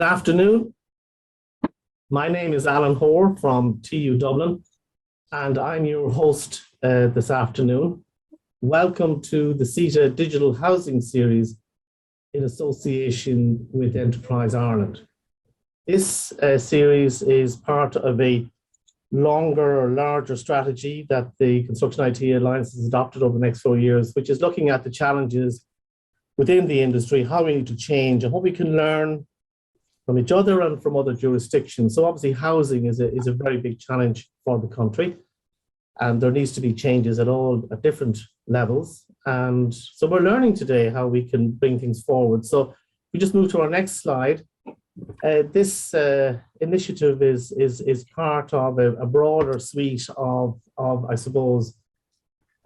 Good afternoon. My name is Alan Hoare from TU Dublin, and I'm your host this afternoon. Welcome to the CETA Digital Housing Series in association with Enterprise Ireland. This series is part of a longer or larger strategy that the Construction IT Alliance has adopted over the next 4 years, which is looking at the challenges within the industry, how we need to change, and what we can learn from each other and from other jurisdictions. So obviously housing is a very big challenge for the country, and there needs to be changes at different levels. And so we're learning today how we can bring things forward. So we just move to our next slide. This initiative is part of a broader suite of I suppose,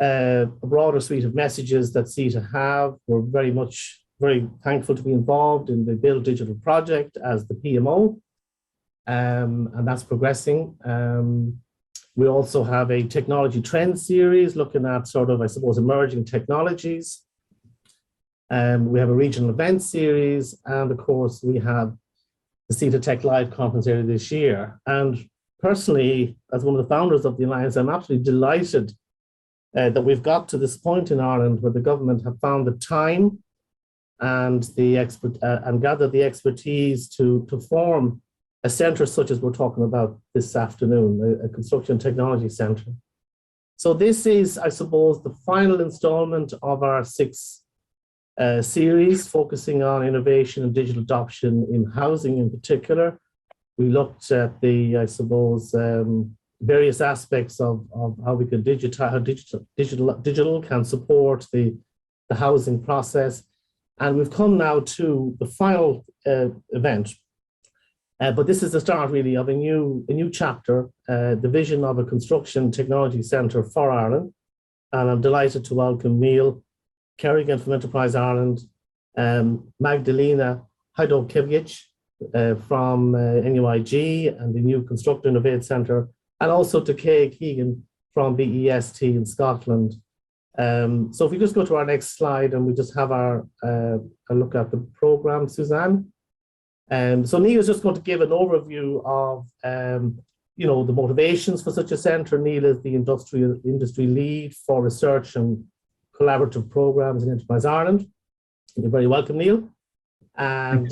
a broader suite of messages that CETA have. We're very thankful to be involved in the Build Digital project as the PMO, and that's progressing. We also have a technology trend series looking at I suppose, emerging technologies. We have a regional event series, and of course we have the CETA Tech Live conference earlier this year. And personally, as one of the founders of the Alliance, I'm absolutely delighted that we've got to this point in Ireland where the government have found the time and gather the expertise to form a centre such as we're talking about this afternoon, a construction technology centre. So this is, I suppose, the final instalment of our 6 series focusing on innovation and digital adoption in housing in particular. We looked at the, I suppose, various aspects of how we could how digital can support the housing process. And we've come now to the final event. But this is the start really of a new chapter, the vision of a construction technology centre for Ireland. And I'm delighted to welcome Neil Kerrigan from Enterprise Ireland, Magdalena Hajdokiewicz from NUIG and the new Construct Innovate Centre, and also to Kay Keegan from BEST in Scotland. So if we just go to our next slide and we just have a look at the programme, Suzanne. So Neil is just going to give an overview of the motivations for such a centre. Neil is the industry lead for research and collaborative programmes in Enterprise Ireland. You're very welcome, Neil. And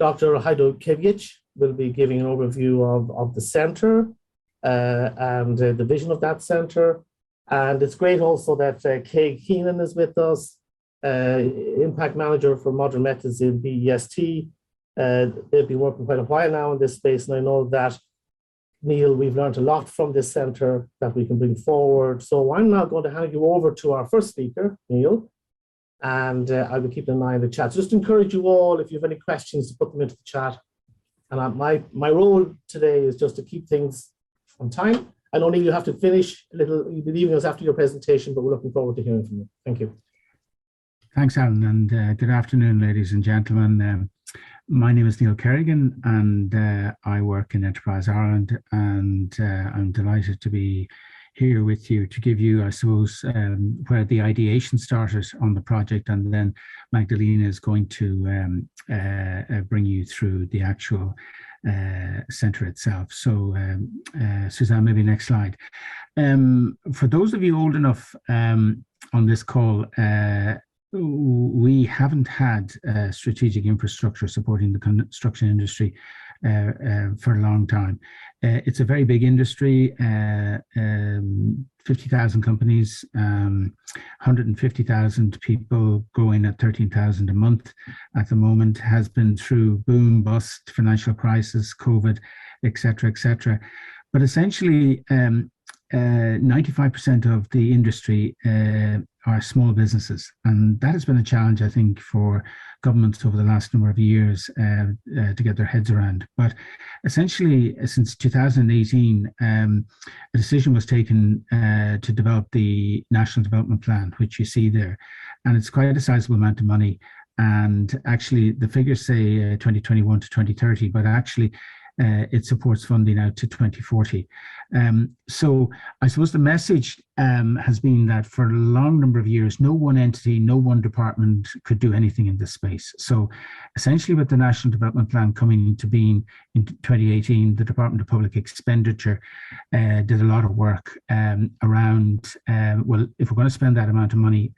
Dr. Hajdokiewicz will be giving an overview of the centre and the vision of that centre. And it's great also that Kay Keenan is with us, Impact Manager for Modern Methods in BEST. They've been working quite a while now in this space, and I know that, Neil, we've learned a lot from this centre that we can bring forward. So I'm now going to hand you over to our first speaker, Neil, and I will keep an eye on the chat. So just encourage you all, if you have any questions, to put them into the chat. And my role today is just to keep things on time. I know, Neil, you have to finish a little, you'll be leaving us after your presentation, but we're looking forward to hearing from you. Thank you. Thanks, Alan, and good afternoon, ladies and gentlemen. My name is Neil Kerrigan, and I work in Enterprise Ireland, and I'm delighted to be here with you to give you, I suppose, where the ideation started on the project, and then Magdalena is going to bring you through the actual centre itself. So Suzanne, maybe next slide. For those of you old enough on this call, we haven't had strategic infrastructure supporting the construction industry for a long time. It's a very big industry, 50,000 companies, 150,000 people, growing at 13,000 a month at the moment, has been through boom, bust, financial crisis, COVID, etc., etc. But essentially, 95% of the industry are small businesses, and that has been a challenge, I think, for governments over the last number of years to get their heads around. But essentially, since 2018, a decision was taken to develop the National Development Plan, which you see there, and it's quite a sizable amount of money. And actually, the figures say 2021 to 2030, but actually, it supports funding out to 2040. So I suppose the message has been that for a long number of years, no one entity, no one department could do anything in this space. So essentially with the National Development Plan coming into being in 2018, the Department of Public Expenditure did a lot of work around, well, if we're going to spend that amount of money,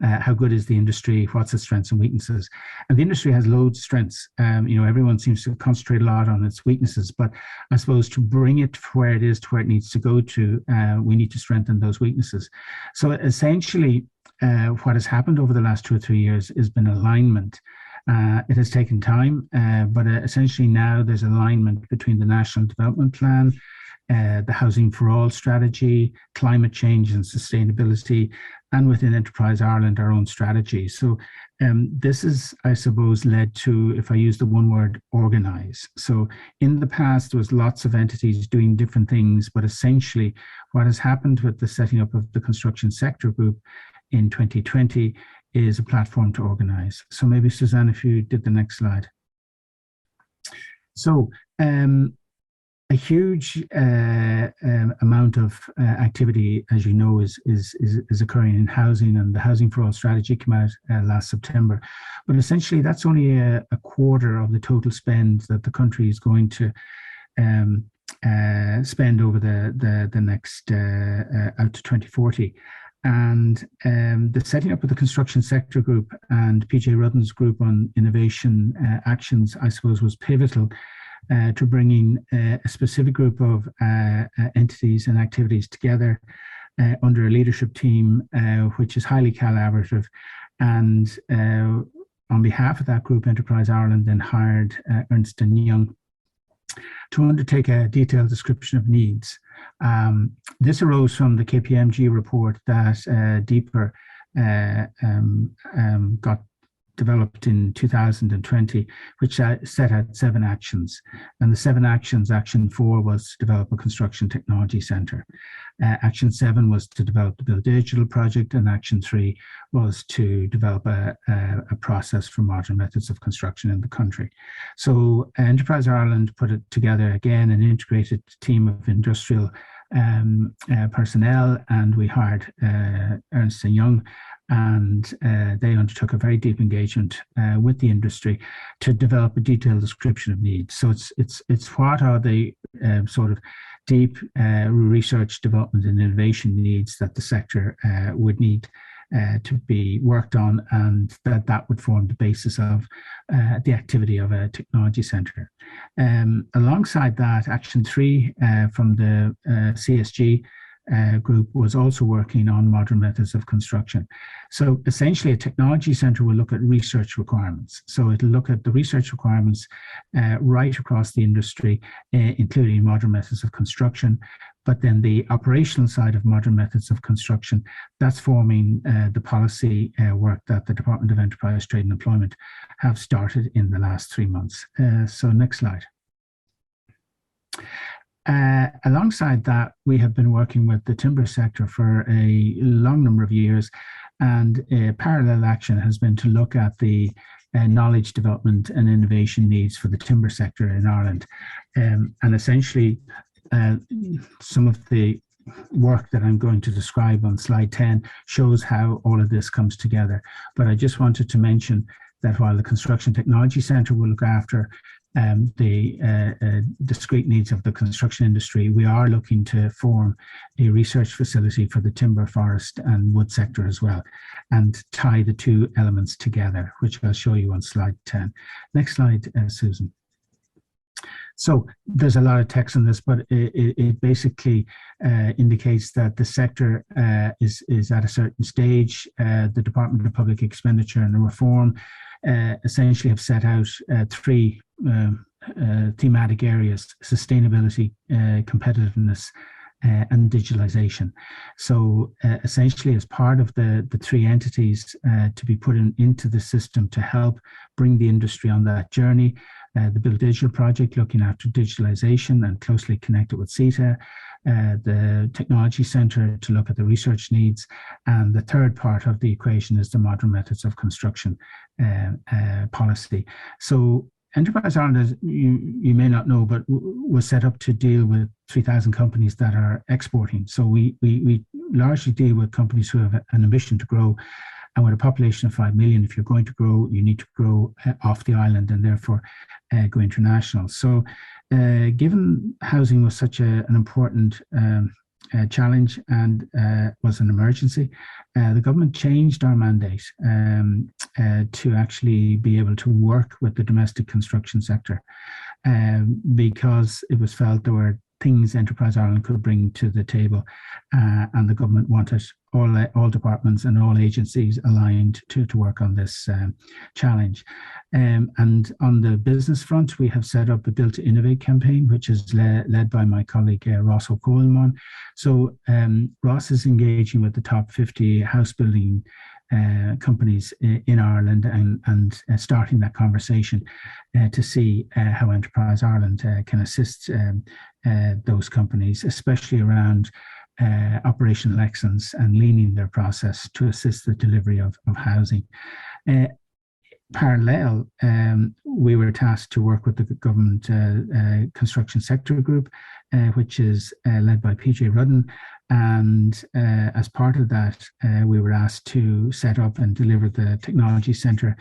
how good is the industry? What's its strengths and weaknesses? And the industry has loads of strengths. Everyone seems to concentrate a lot on its weaknesses, but I suppose to bring it where it is to where it needs to go to, we need to strengthen those weaknesses. So essentially, what has happened over the last 2 or 3 years has been alignment. It has taken time, but essentially now there's alignment between the National Development Plan, the Housing for All strategy, climate change and sustainability, and within Enterprise Ireland, our own strategy. So this is, I suppose, led to, if I use the one word, organize. So in the past, there was lots of entities doing different things, but essentially what has happened with the setting up of the construction sector group in 2020 is a platform to organize. So maybe Suzanne, if you did the next slide. So a huge amount of activity, as you know, is occurring in housing, and the Housing for All strategy came out last September. But essentially, that's only a quarter of the total spend that the country is going to spend over the next out to 2040. And the setting up of the construction sector group and PJ Rudden's group on innovation actions, I suppose, was pivotal to bringing a specific group of entities and activities together under a leadership team, which is highly collaborative. And on behalf of that group, Enterprise Ireland then hired Ernst & Young to undertake a detailed description of needs. This arose from the KPMG report that DEEPR got developed in 2020, which set out 7 actions. And the 7 actions, Action 4 was to develop a construction technology centre. Action 7 was to develop the Build Digital project, and Action 3 was to develop a process for modern methods of construction in the country. So Enterprise Ireland put it together again, an integrated team of industrial personnel, and we hired Ernst & Young, and they undertook a very deep engagement with the industry to develop a detailed description of needs. So it's what are the sort of deep research, development and innovation needs that the sector would need to be worked on, and that would form the basis of the activity of a technology centre. Alongside that, Action 3 from the CSG group was also working on modern methods of construction. So essentially a technology centre will look at research requirements. So it'll look at the research requirements right across the industry, including modern methods of construction. But then the operational side of modern methods of construction, that's forming the policy work that the Department of Enterprise, Trade and Employment have started in the last 3 months. So next slide. Alongside that, we have been working with the timber sector for a long number of years, and a parallel action has been to look at the knowledge development and innovation needs for the timber sector in Ireland. And essentially, some of the work that I'm going to describe on slide 10 shows how all of this comes together. But I just wanted to mention that while the Construction Technology Centre will look after the discrete needs of the construction industry, we are looking to form a research facility for the timber, forest and wood sector as well, and tie the two elements together, which I'll show you on slide 10. Next slide, Susan. So there's a lot of text on this, but it basically indicates that the sector is at a certain stage. The Department of Public Expenditure and Reform essentially have set out 3 thematic areas: sustainability, competitiveness, and digitalization. So essentially, as part of the 3 entities to be put into the system to help bring the industry on that journey, the Build Digital project looking after digitalization and closely connected with CETA, the Technology Centre to look at the research needs, and the third part of the equation is the modern methods of construction policy. So Enterprise Ireland, as you may not know, but was set up to deal with 3,000 companies that are exporting. So we largely deal with companies who have an ambition to grow. And with a population of 5 million, if you're going to grow, you need to grow off the island and therefore go international. So given housing was such an important challenge and was an emergency, the government changed our mandate to actually be able to work with the domestic construction sector because it was felt there were things Enterprise Ireland could bring to the table, and the government wanted all departments and all agencies aligned to work on this challenge. And on the business front, we have set up a Build to Innovate campaign, which is led by my colleague Ross O'Coleman. So Ross is engaging with the top 50 house building companies in Ireland and starting that conversation to see how Enterprise Ireland can assist those companies, especially around operational excellence and leaning their process to assist the delivery of housing. Parallel, we were tasked to work with the government construction sector group, which is led by PJ Rudden. And as part of that, we were asked to set up and deliver the technology centre,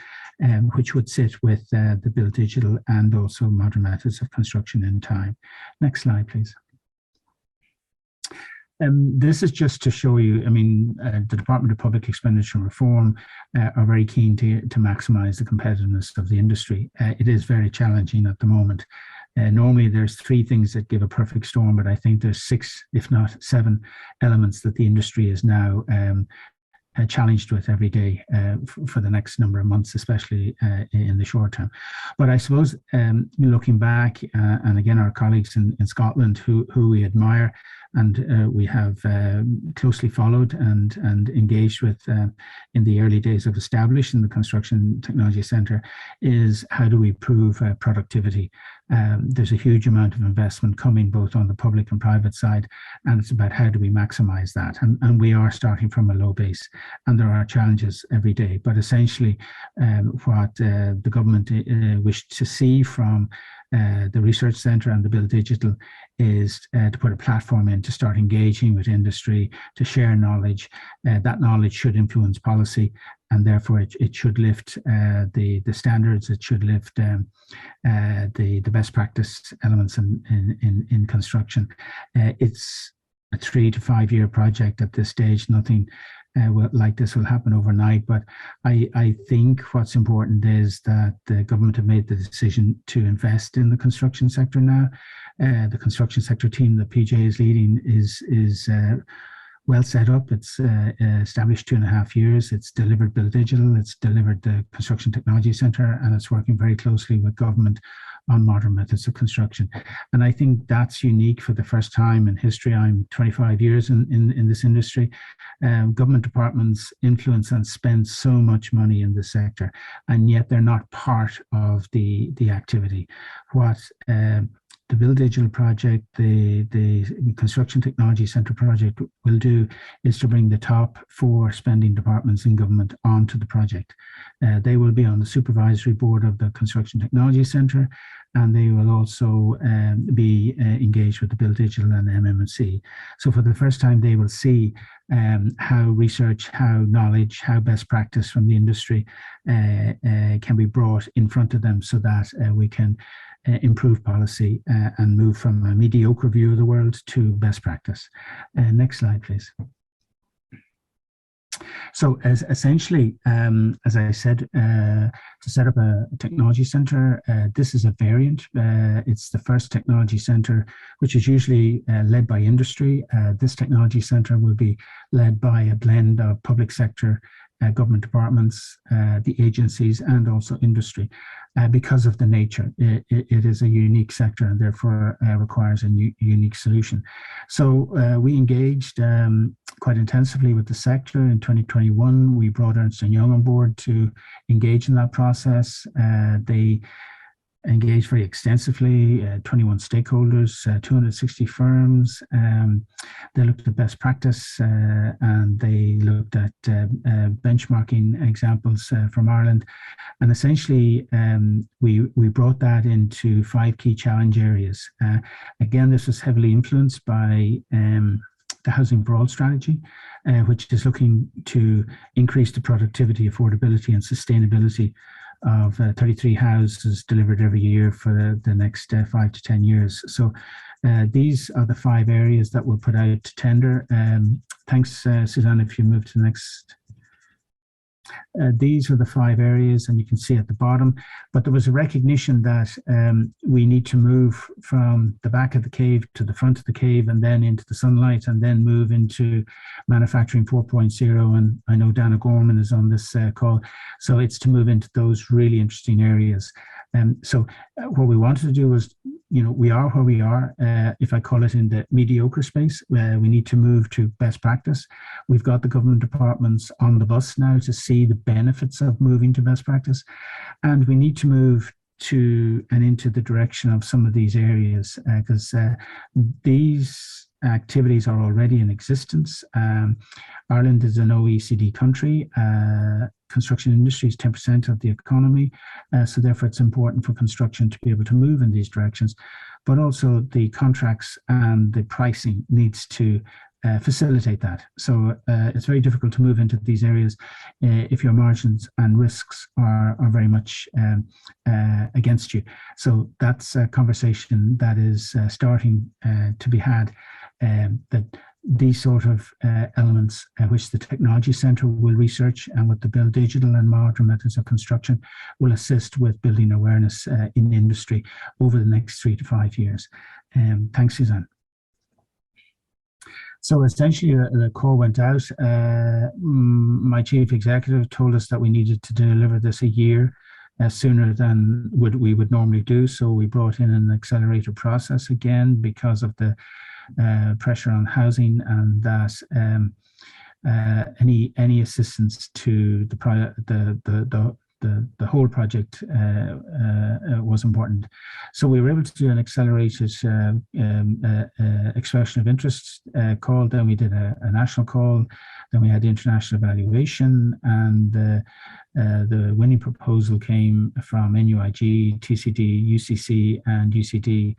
which would sit with the Build Digital and also Modern Methods of Construction in Time. Next slide, please. This is just to show you, I mean, the Department of Public Expenditure Reform are very keen to maximise the competitiveness of the industry. It is very challenging at the moment. Normally there's 3 things that give a perfect storm, but I think there's 6, if not 7 elements that the industry is now challenged with every day for the next number of months, especially in the short term. But I suppose looking back, and again, our colleagues in Scotland who we admire and we have closely followed and engaged with in the early days of establishing the Construction Technology Centre, is how do we improve productivity? There's a huge amount of investment coming both on the public and private side, and it's about how do we maximise that? And we are starting from a low base, and there are challenges every day. But essentially, what the government wished to see from the research centre and the Build Digital is to put a platform in to start engaging with industry, to share knowledge. That knowledge should influence policy, and therefore it should lift the standards. It should lift the best practice elements in construction. It's a 3 to 5 year project at this stage. Nothing like this will happen overnight, but I think what's important is that the government have made the decision to invest in the construction sector now. The construction sector team that PJ is leading is well set up. It's established 2.5 years. It's delivered Build Digital. It's delivered the Construction Technology Centre, and it's working very closely with government on modern methods of construction. And I think that's unique for the first time in history. I'm 25 years in this industry. Government departments influence and spend so much money in this sector, and yet they're not part of the activity. What the Build Digital project, the Construction Technology Centre project will do is to bring the top 4 spending departments in government onto the project. They will be on the supervisory board of the Construction Technology Centre, and they will also be engaged with the Build Digital and MMC. So for the first time, they will see how research, how knowledge, how best practice from the industry can be brought in front of them, so that we can improve policy and move from a mediocre view of the world to best practice. Next slide, please. So essentially, as I said, to set up a technology centre, this is a variant. It's the first technology centre, which is usually led by industry. This technology centre will be led by a blend of public sector, government departments, the agencies, and also industry. Because of the nature, it is a unique sector and therefore requires a unique solution. So we engaged quite intensively with the sector. In 2021, we brought Ernst & Young on board to engage in that process. They engaged very extensively, 21 stakeholders, 260 firms. They looked at best practice and they looked at benchmarking examples from Ireland. And essentially, we brought that into 5 key challenge areas. Again, this was heavily influenced by the Housing for All strategy, which is looking to increase the productivity, affordability and sustainability of 33 houses delivered every year for the next 5 to 10 years. So these are the 5 areas that we'll put out to tender. Thanks, Suzanne, if you move to the next. These are the 5 areas, and you can see at the bottom, but there was a recognition that we need to move from the back of the cave to the front of the cave and then into the sunlight and then move into manufacturing 4.0. And I know Dana Gorman is on this call. So it's to move into those really interesting areas. So what we wanted to do was, we are where we are. If I call it in the mediocre space, we need to move to best practice. We've got the government departments on the bus now to see the benefits of moving to best practice. And we need to move to and into the direction of some of these areas because these activities are already in existence. Ireland is an OECD country. Construction industry is 10% of the economy. So therefore it's important for construction to be able to move in these directions, but also the contracts and the pricing needs to facilitate that. So it's very difficult to move into these areas if your margins and risks are very much against you. So that's a conversation that is starting to be had, that these sort of elements which the Technology Centre will research and with the Build Digital and Modern Methods of Construction will assist with building awareness in industry over the next 3 to 5 years. Thanks, Suzanne. So essentially the call went out. My chief executive told us that we needed to deliver this a year sooner than we would normally do. So we brought in an accelerator process again because of the pressure on housing, and that any assistance to the whole project was important. So we were able to do an accelerated expression of interest call. Then we did a national call. Then we had the international evaluation, and the winning proposal came from NUIG, TCD, UCC, and UCD.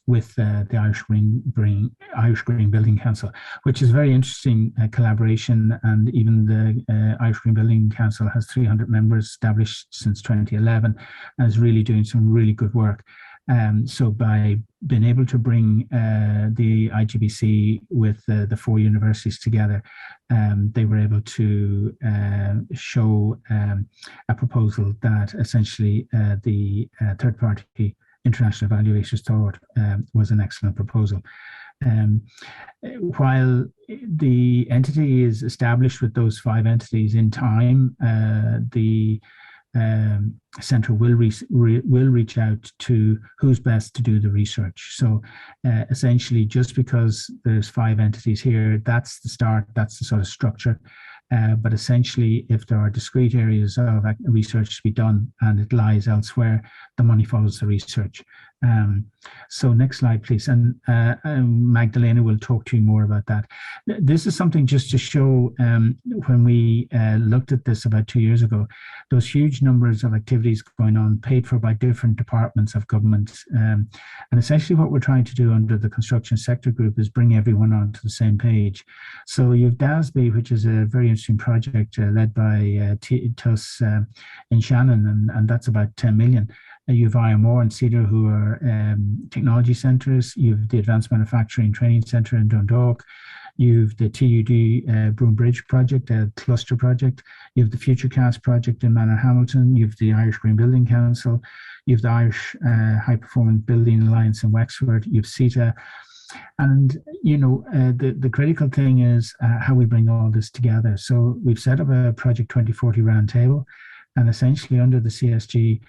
With the Irish Green Building Council, which is a very interesting collaboration. And even the Irish Green Building Council has 300 members established since 2011 and is really doing some really good work. So by being able to bring the IGBC with the 4 universities together, they were able to show a proposal that essentially the third-party international evaluators thought was an excellent proposal. While the entity is established with those 5 entities in time, the centre will reach out to who's best to do the research. So essentially, just because there's 5 entities here, that's the start, that's the sort of structure. But essentially, if there are discrete areas of research to be done and it lies elsewhere, the money follows the research. So next slide, please. And Magdalena will talk to you more about that. This is something just to show when we looked at this about 2 years ago, those huge numbers of activities going on paid for by different departments of government. And essentially what we're trying to do under the construction sector group is bring everyone onto the same page. So you have DASB, which is a very interesting project led by TUS in Shannon, and that's about 10 million. You have IMR and CEDAR, who are technology centres. You have the Advanced Manufacturing Training Centre in Dundalk. You have the TUD Broom Bridge project, a cluster project. You have the FutureCast project in Manorhamilton. You have the Irish Green Building Council. You have the Irish High Performance Building Alliance in Wexford. You have CETA. And, the critical thing is how we bring all this together. So we've set up a Project 2040 roundtable. And essentially under the CSG,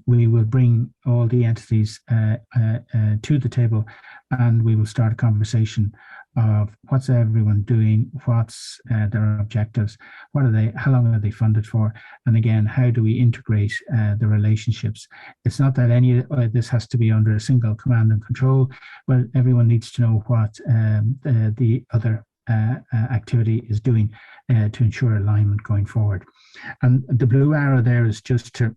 we will bring all the entities to the table, and we will start a conversation of what's everyone doing, what's their objectives, what are they, how long are they funded for, and again, how do we integrate the relationships? It's not that any of this has to be under a single command and control, but everyone needs to know what the other activity is doing to ensure alignment going forward. And the blue arrow there is just to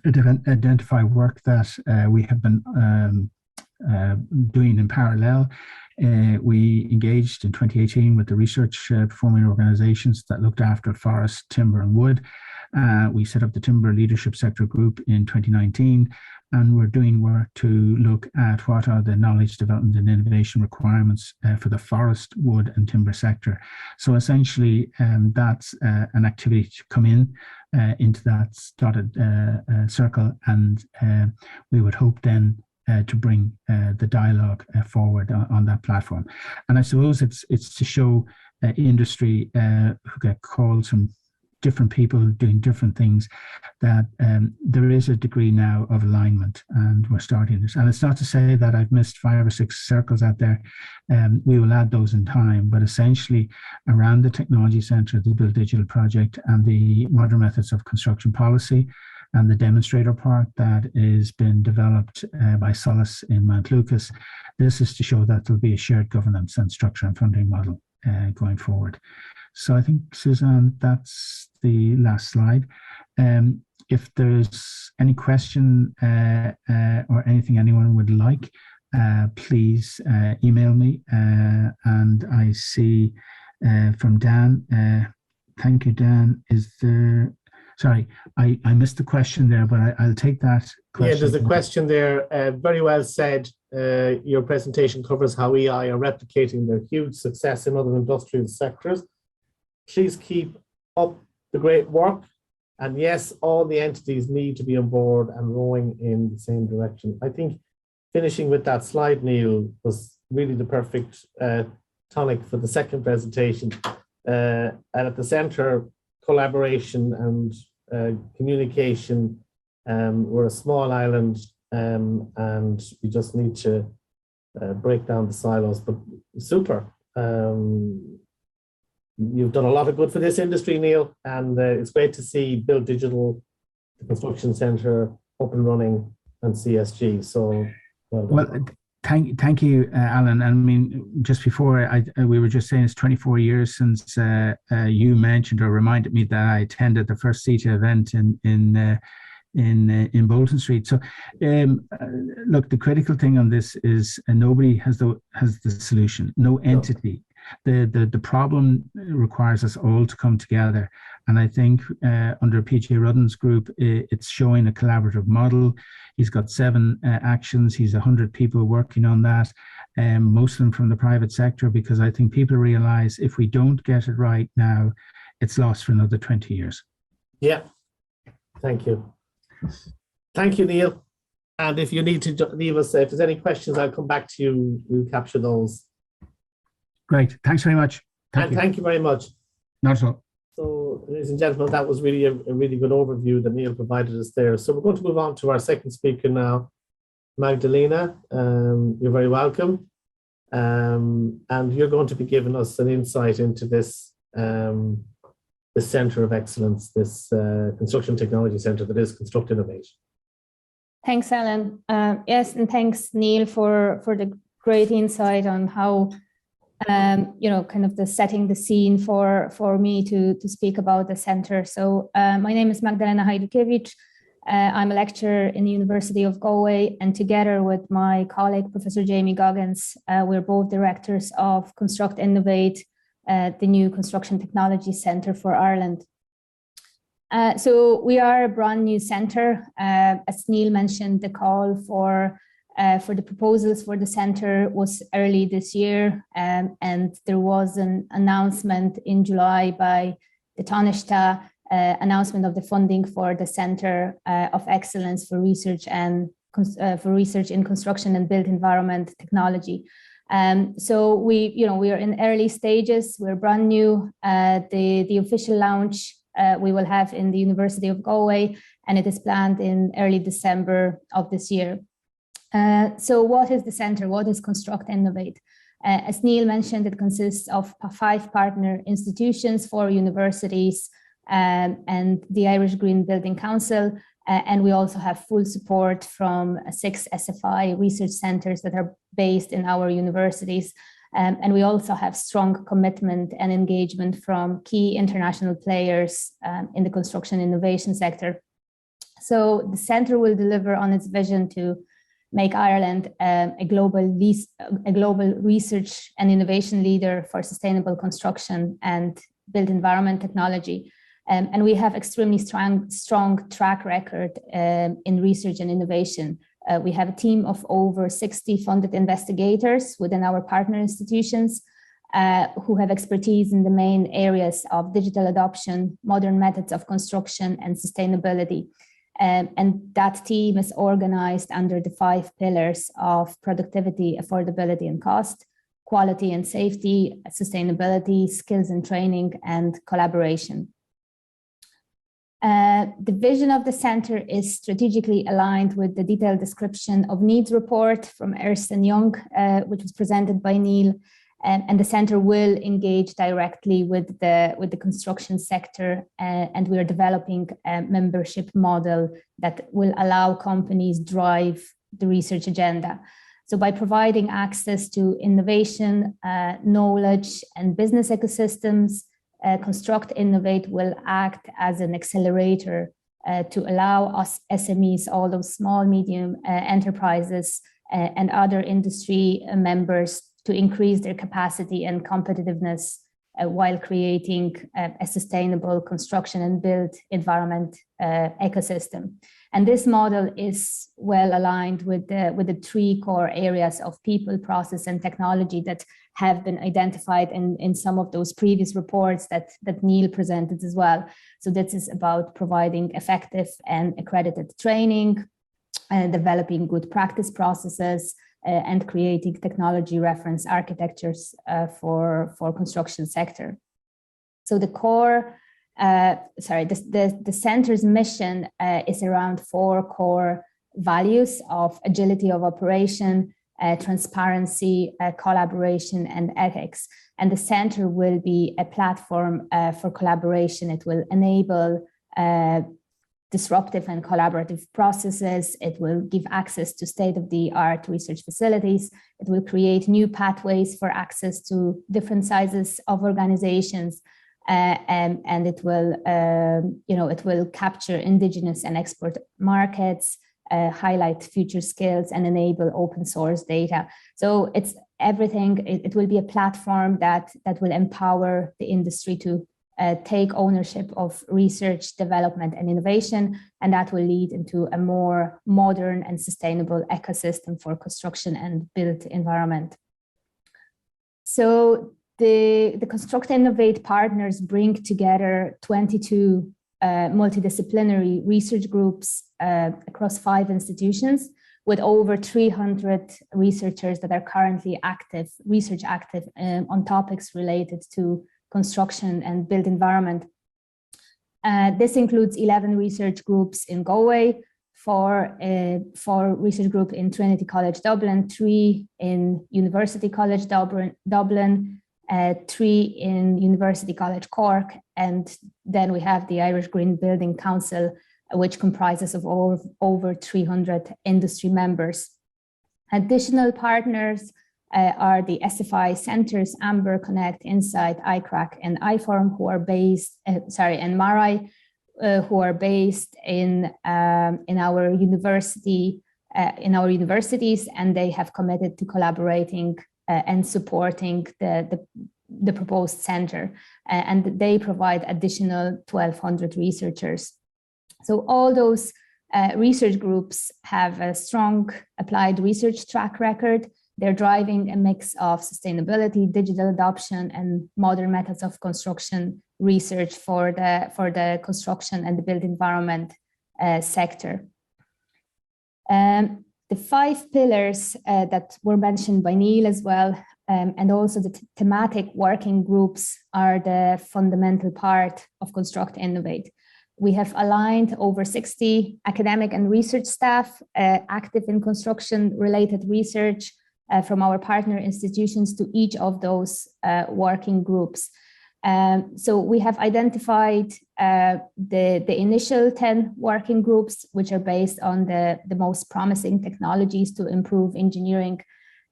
identify work that we have been doing in parallel. We engaged in 2018 with the research performing organizations that looked after forest, timber and wood. We set up the Timber Leadership Sector Group in 2019, and we're doing work to look at what are the knowledge development and innovation requirements for the forest, wood and timber sector. So essentially, that's an activity to come into that dotted circle, and we would hope then to bring the dialogue forward on that platform. And I suppose it's to show industry who get calls from different people doing different things, that there is a degree now of alignment, and we're starting this. And it's not to say that I've missed 5 or 6 circles out there. We will add those in time, but essentially around the technology centre, the Build Digital project, and the modern methods of construction policy, and the demonstrator park that is been developed by Solace in Mount Lucas. This is to show that there'll be a shared governance and structure and funding model going forward. So I think, Suzanne, that's the last slide. If there's any question or anything anyone would like, please email me. And I see from Dan, thank you, Dan. Is there, sorry, I missed the question there, but I'll take that question. Yeah, there's a question there. Very well said. Your presentation covers how EI are replicating their huge success in other industrial sectors. Please keep up the great work. And yes, all the entities need to be on board and rowing in the same direction. I think finishing with that slide, Neil, was really the perfect tonic for the second presentation. And at the center, collaboration and communication. We're a small island, and we just need to break down the silos, but super. You've done a lot of good for this industry, Neil, and it's great to see Build Digital, the construction centre, up and running, and CSG. So, well, thank you, Alan. I mean, just before we were just saying it's 24 years since you mentioned or reminded me that I attended the first CETA event in Bolton Street. So, look, the critical thing on this is nobody has the solution. No entity. The problem requires us all to come together, and I think under PJ Rudden's group, it's showing a collaborative model. He's got 7 actions. He's 100 people working on that, most of them from the private sector, because I think people realize if we don't get it right now, it's lost for another 20 years. Yeah, thank you. Thank you, Neil. And if you need to leave us, if there's any questions, I'll come back to you. We'll capture those. Great. Thanks very much. Thank you very much. Not at all. So, ladies and gentlemen, that was really a really good overview that Neil provided us there. So we're going to move on to our second speaker now, Magdalena. You're very welcome. And you're going to be giving us an insight into this, this Centre of Excellence, this construction technology centre that is Construct Innovate. Thanks, Alan. Yes, and thanks, Neil, for the great insight on how kind of the setting the scene for me to speak about the center. So my name is Magdalena Hajdukiewicz. I'm a lecturer in the University of Galway, and together with my colleague, Professor Jamie Goggins, we're both directors of Construct Innovate, the new construction technology center for Ireland. So we are a brand new center. As Neil mentioned, the call for the proposals for the center was early this year, and there was an announcement in July by the Taoiseach, announcement of the funding for the Center of Excellence for Research and for Research in Construction and Built Environment Technology. So we are in early stages. We're brand new. The official launch we will have in the University of Galway, and it is planned in early December of this year. So what is the center? What is Construct Innovate? As Neil mentioned, it consists of 5 partner institutions, 4 universities, and the Irish Green Building Council. And we also have full support from 6 SFI research centres that are based in our universities. And we also have strong commitment and engagement from key international players in the construction innovation sector. So the centre will deliver on its vision to make Ireland a global research and innovation leader for sustainable construction and built environment technology. And we have extremely strong track record in research and innovation. We have a team of over 60 funded investigators within our partner institutions who have expertise in the main areas of digital adoption, modern methods of construction, and sustainability. And that team is organized under the 5 pillars of productivity, affordability and cost, quality and safety, sustainability, skills and training, and collaboration. The vision of the centre is strategically aligned with the detailed description of needs report from Ernst & Young, which was presented by Neil, and the centre will engage directly with the construction sector, and we are developing a membership model that will allow companies drive the research agenda. So by providing access to innovation, knowledge, and business ecosystems, Construct Innovate will act as an accelerator to allow us SMEs, all those small, medium enterprises and other industry members to increase their capacity and competitiveness while creating a sustainable construction and built environment ecosystem. And this model is well aligned with the 3 core areas of people, process, and technology that have been identified in some of those previous reports that Neil presented as well. So this is about providing effective and accredited training, developing good practice processes, and creating technology reference architectures for construction sector. So the core, the center's mission is around 4 core values of agility of operation, transparency, collaboration, and ethics. And the center will be a platform for collaboration. It will enable disruptive and collaborative processes. It will give access to state-of-the-art research facilities. It will create new pathways for access to different sizes of organizations, and it will, it will capture indigenous and export markets, highlight future skills, and enable open source data. So it's everything. It will be a platform that will empower the industry to take ownership of research, development, and innovation, and that will lead into a more modern and sustainable ecosystem for construction and built environment. So the Construct Innovate partners bring together 22 multidisciplinary research groups across 5 institutions with over 300 researchers that are currently research active on topics related to construction and built environment. This includes 11 research groups in Galway, 4 research group in Trinity College Dublin, 3 in University College Dublin, 3 in University College Cork, and then we have the Irish Green Building Council, which comprises of over 300 industry members. Additional partners are the SFI centers, Amber, Connect, Insight, ICRAC, and IFORM, who are based, and MARAI, who are based in our universities, and they have committed to collaborating and supporting the proposed center, and they provide additional 1,200 researchers. So all those research groups have a strong applied research track record. They're driving a mix of sustainability, digital adoption, and modern methods of construction research for the construction and the built environment sector. The 5 pillars that were mentioned by Neil as well, and also the thematic working groups are the fundamental part of Construct Innovate. We have aligned over 60 academic and research staff active in construction-related research from our partner institutions to each of those working groups. So we have identified the initial 10 working groups, which are based on the most promising technologies to improve engineering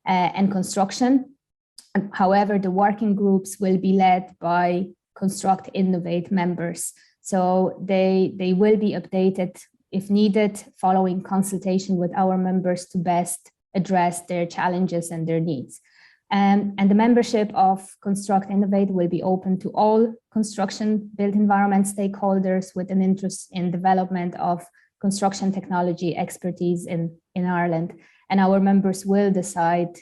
and construction. However, the working groups will be led by Construct Innovate members. So they will be updated if needed, following consultation with our members to best address their challenges and their needs. And the membership of Construct Innovate will be open to all construction built environment stakeholders with an interest in development of construction technology expertise in Ireland. And our members will decide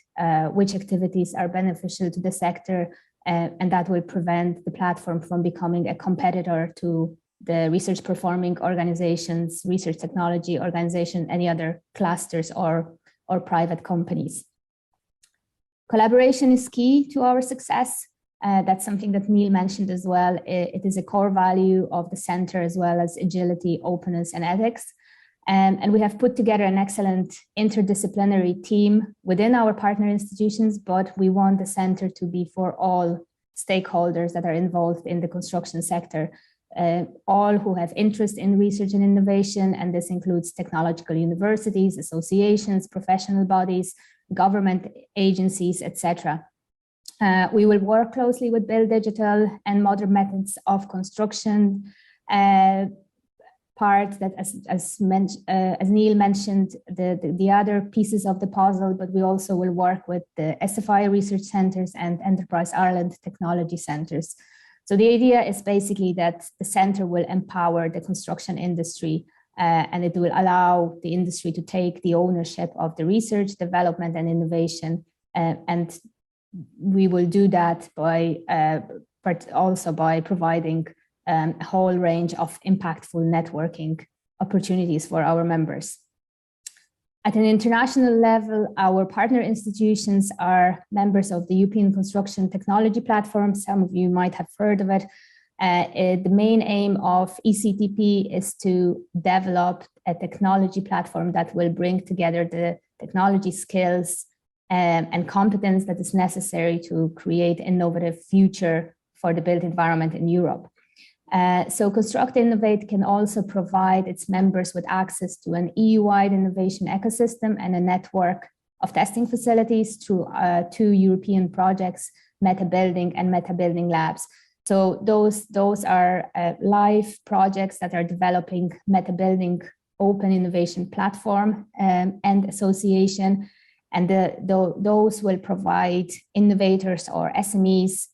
which activities are beneficial to the sector, and that will prevent the platform from becoming a competitor to the research performing organizations, research technology organization, any other clusters or private companies. Collaboration is key to our success. That's something that Neil mentioned as well. It is a core value of the center, as well as agility, openness, and ethics. And we have put together an excellent interdisciplinary team within our partner institutions, but we want the center to be for all stakeholders that are involved in the construction sector, all who have interest in research and innovation, and this includes technological universities, associations, professional bodies, government agencies, etc. We will work closely with Build Digital and Modern Methods of Construction part that, as Neil mentioned, the other pieces of the puzzle, but we also will work with the SFI research centers and Enterprise Ireland technology centers. So the idea is basically that the center will empower the construction industry and it will allow the industry to take the ownership of the research, development, and innovation. And we will do that by, but also by providing a whole range of impactful networking opportunities for our members. At an international level, our partner institutions are members of the European Construction Technology Platform. Some of you might have heard of it. The main aim of ECTP is to develop a technology platform that will bring together the technology skills and competence that is necessary to create an innovative future for the built environment in Europe. So Construct Innovate can also provide its members with access to an EU-wide innovation ecosystem and a network of testing facilities through 2 European projects, Meta Building and Meta Building Labs. So those are live projects that are developing Meta Building open innovation platform and association. And those will provide innovators or SMEs,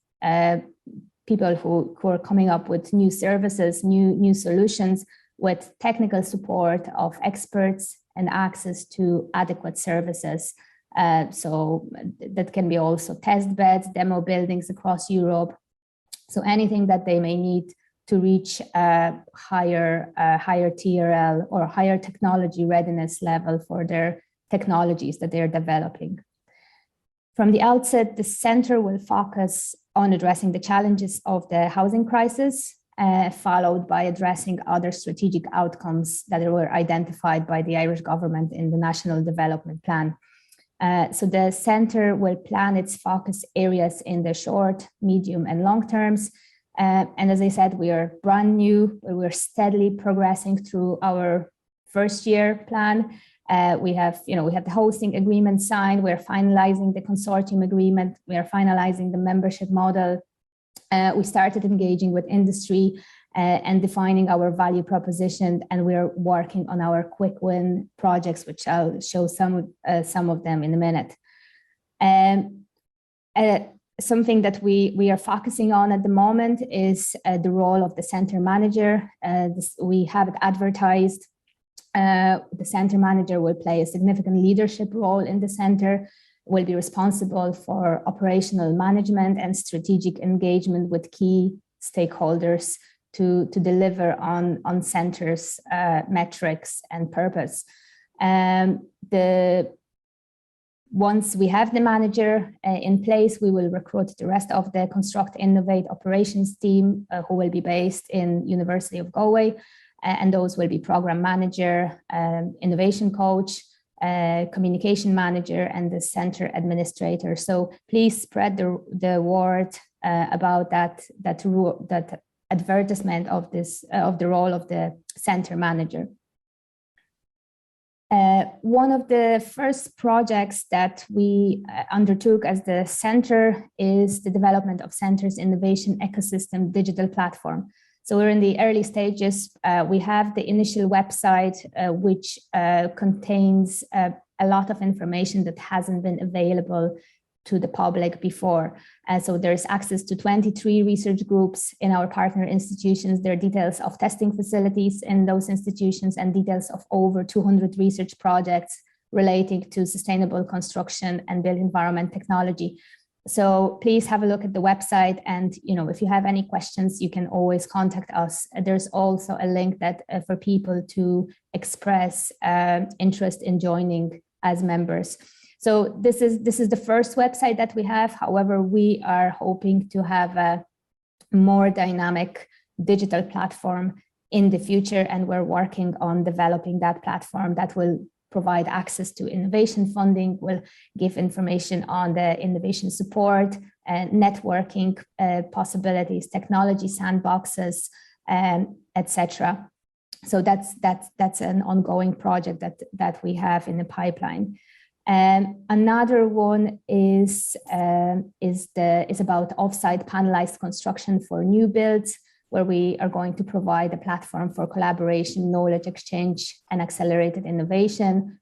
people who are coming up with new services, new solutions, with technical support of experts and access to adequate services. So that can be also test beds, demo buildings across Europe. So anything that they may need to reach a higher TRL or higher technology readiness level for their technologies that they're developing. From the outset, the center will focus on addressing the challenges of the housing crisis, followed by addressing other strategic outcomes that were identified by the Irish government in the National Development Plan. So the center will plan its focus areas in the short, medium, and long terms. And as I said, we are brand new. We're steadily progressing through our first year plan. We have the hosting agreement signed. We're finalizing the consortium agreement. We are finalizing the membership model. We started engaging with industry and defining our value proposition, and we're working on our quick win projects, which I'll show some of them in a minute. Something that we are focusing on at the moment is the role of the center manager. We have it advertised. The center manager will play a significant leadership role in the center, will be responsible for operational management and strategic engagement with key stakeholders to deliver on centers' metrics and purpose. Once we have the manager in place, we will recruit the rest of the Construct Innovate operations team who will be based in University of Galway. And those will be program manager, innovation coach, communication manager, and the center administrator. So please spread the word about that advertisement of this of the role of the center manager. One of the first projects that we undertook as the center is the development of Center's innovation ecosystem digital platform. So we're in the early stages. We have the initial website, which contains a lot of information that hasn't been available to the public before. So there's access to 23 research groups in our partner institutions. There are details of testing facilities in those institutions and details of over 200 research projects relating to sustainable construction and built environment technology. So please have a look at the website, and if you have any questions, you can always contact us. There's also a link that for people to express interest in joining as members. So this is the first website that we have. However, we are hoping to have a more dynamic digital platform in the future, and we're working on developing that platform that will provide access to innovation funding, will give information on the innovation support and networking possibilities, technology sandboxes, etc. So that's an ongoing project that we have in the pipeline. Another one is about offsite panelized construction for new builds, where we are going to provide a platform for collaboration, knowledge exchange, and accelerated innovation,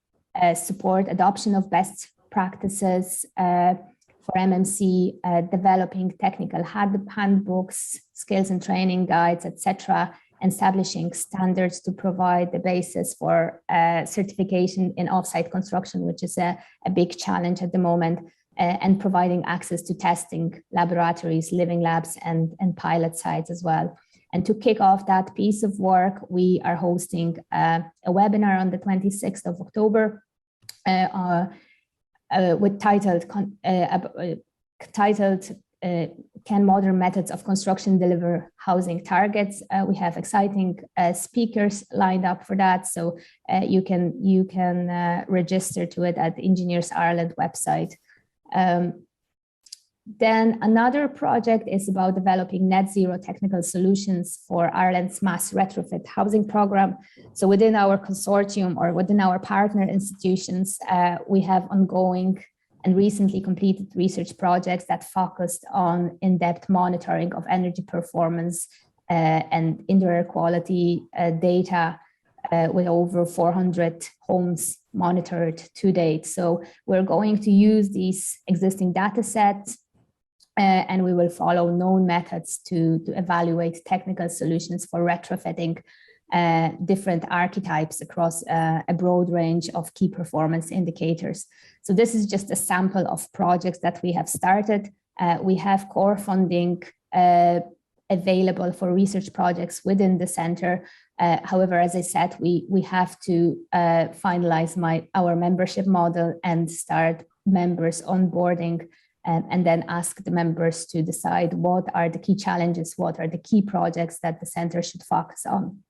support adoption of best practices for MMC, developing technical handbooks, skills and training guides, etc., establishing standards to provide the basis for certification in offsite construction, which is a big challenge at the moment, and providing access to testing laboratories, living labs, and pilot sites as well. And to kick off that piece of work, we are hosting a webinar on the 26th of October with titled Can Modern Methods of Construction Deliver Housing Targets? We have exciting speakers lined up for that, so you can register to it at the Engineers Ireland website. Then another project is about developing net zero technical solutions for Ireland's mass retrofit housing program. So within our consortium or within our partner institutions, we have ongoing and recently completed research projects that focused on in-depth monitoring of energy performance and indoor air quality data with over 400 homes monitored to date. So we're going to use these existing data sets and we will follow known methods to evaluate technical solutions for retrofitting different archetypes across a broad range of key performance indicators. So this is just a sample of projects that we have started. We have core funding available for research projects within the center. However, as I said, we have to finalize our membership model and start members onboarding, and then ask the members to decide what are the key challenges, what are the key projects that the center should focus on.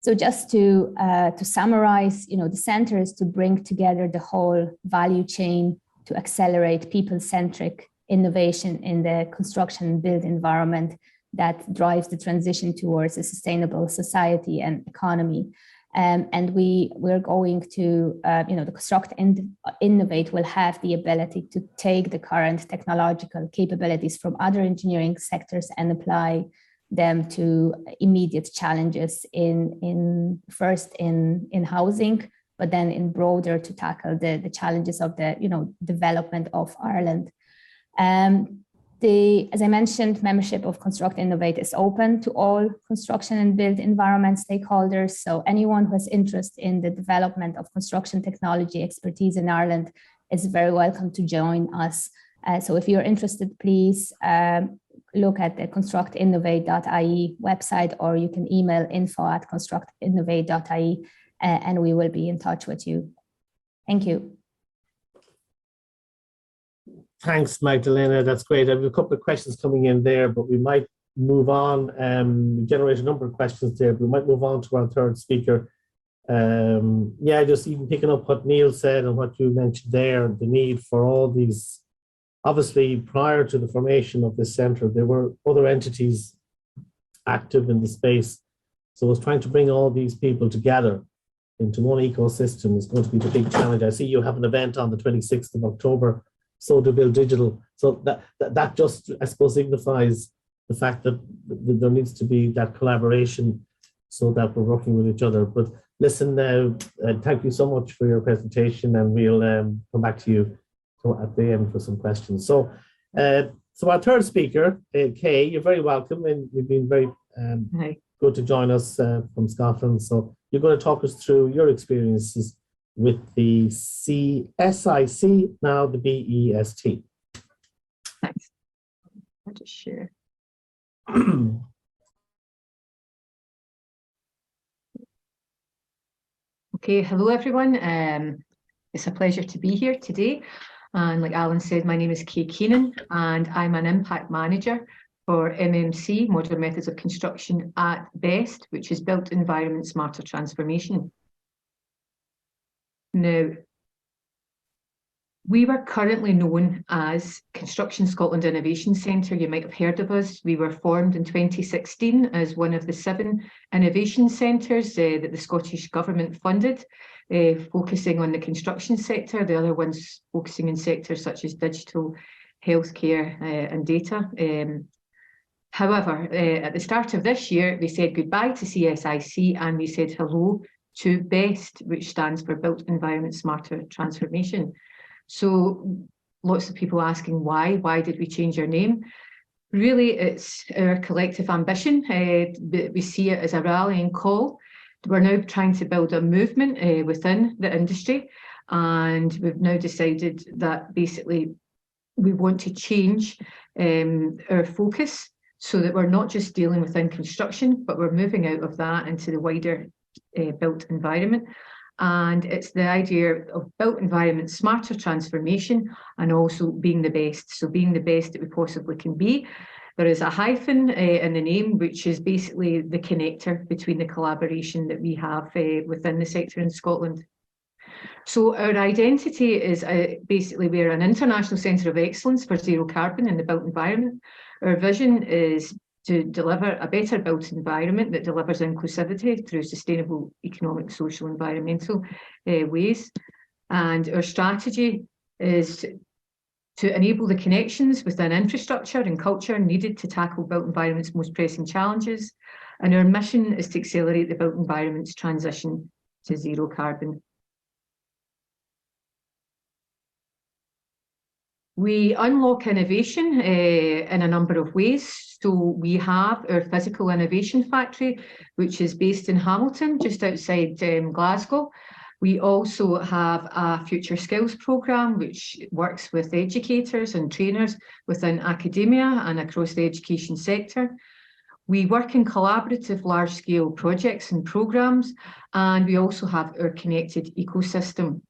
So just to summarize, the center is to bring together the whole value chain to accelerate people-centric innovation in the construction and built environment that drives the transition towards a sustainable society and economy. And we're going to, the Construct and Innovate will have the ability to take the current technological capabilities from other engineering sectors and apply them to immediate challenges first in housing, but then in broader to tackle the challenges of the development of Ireland. As I mentioned, membership of Construct Innovate is open to all construction and built environment stakeholders. So anyone who has interest in the development of construction technology expertise in Ireland is very welcome to join us. So if you're interested, please look at the constructinnovate.ie website, or you can email info@constructinnovate.ie and we will be in touch with you. Thank you. Thanks, Magdalena. That's great. I have a couple of questions coming in there, but we might move on. Generate a number of questions there. We might move on to our third speaker. Yeah, just even picking up what Neil said and what you mentioned there, the need for all these. Obviously, prior to the formation of this centre, there were other entities active in the space. So it's trying to bring all these people together into one ecosystem is going to be the big challenge. I see you have an event on the 26th of October, So to Build Digital. So that just, I suppose, signifies the fact that there needs to be that collaboration so that we're working with each other. But listen now, thank you so much for your presentation, and we'll come back to you at the end for some questions. So our third speaker, Kay, you're very welcome, and you've been very good to join us from Scotland. So you're going to talk us through your experiences with the SIC, now the BEST. Thanks. I'll just share. Okay, hello everyone. It's a pleasure to be here today. And like Alan said, my name is Kay Keenan, and I'm an impact manager for MMC, Modern Methods of Construction at BEST, which is Built Environment Smarter Transformation. Now, we were currently known as Construction Scotland Innovation Centre. You might have heard of us. We were formed in 2016 as one of the 7 innovation centres that the Scottish Government funded, focusing on the construction sector, the other ones focusing in sectors such as digital, healthcare and data. However, at the start of this year, we said goodbye to CSIC and we said hello to BEST, which stands for Built Environment Smarter Transformation. So lots of people asking why did we change our name? Really, it's our collective ambition. We see it as a rallying call. We're now trying to build a movement within the industry, and we've now decided that basically we want to change our focus so that we're not just dealing within construction, but we're moving out of that into the wider built environment. And it's the idea of built environment smarter transformation and also being the best. So being the best that we possibly can be. There is a hyphen in the name, which is basically the connector between the collaboration that we have within the sector in Scotland. So our identity is basically we're an international centre of excellence for zero carbon in the built environment. Our vision is to deliver a better built environment that delivers inclusivity through sustainable economic, social, environmental ways. And our strategy is to enable the connections within infrastructure and culture needed to tackle built environment's most pressing challenges. And our mission is to accelerate the built environment's transition to zero carbon. We unlock innovation in a number of ways. So we have our physical innovation factory, which is based in Hamilton, just outside Glasgow. We also have a future skills programme, which works with educators and trainers within academia and across the education sector. We work in collaborative large-scale projects and programmes, and we also have our connected ecosystem.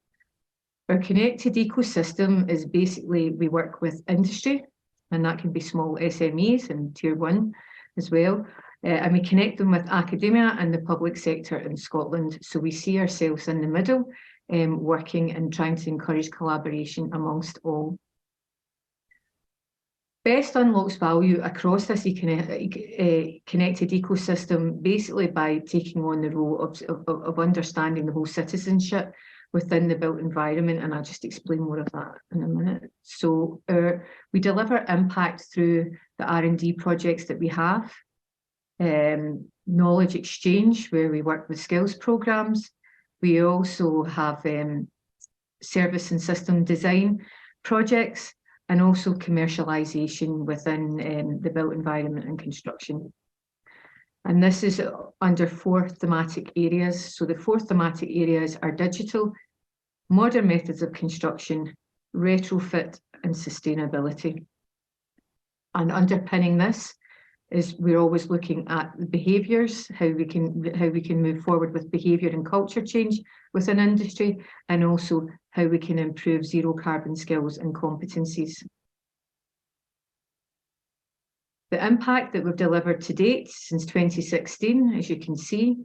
Our connected ecosystem is basically we work with industry, and that can be small SMEs and tier 1 as well. And we connect them with academia and the public sector in Scotland. So we see ourselves in the middle, working and trying to encourage collaboration amongst all. BEST unlocks value across this connected ecosystem, basically by taking on the role of understanding the whole citizenship within the built environment, and I'll just explain more of that in a minute. So we deliver impact through the R&D projects that we have, knowledge exchange, where we work with skills programs. We also have service and system design projects, and also commercialisation within the built environment and construction. And this is under 4 thematic areas. So the 4 thematic areas are digital, modern methods of construction, retrofit, and sustainability. And underpinning this is we're always looking at the behaviours, how we can move forward with behaviour and culture change within industry, and also how we can improve zero carbon skills and competencies. The impact that we've delivered to date since 2016, as you can see,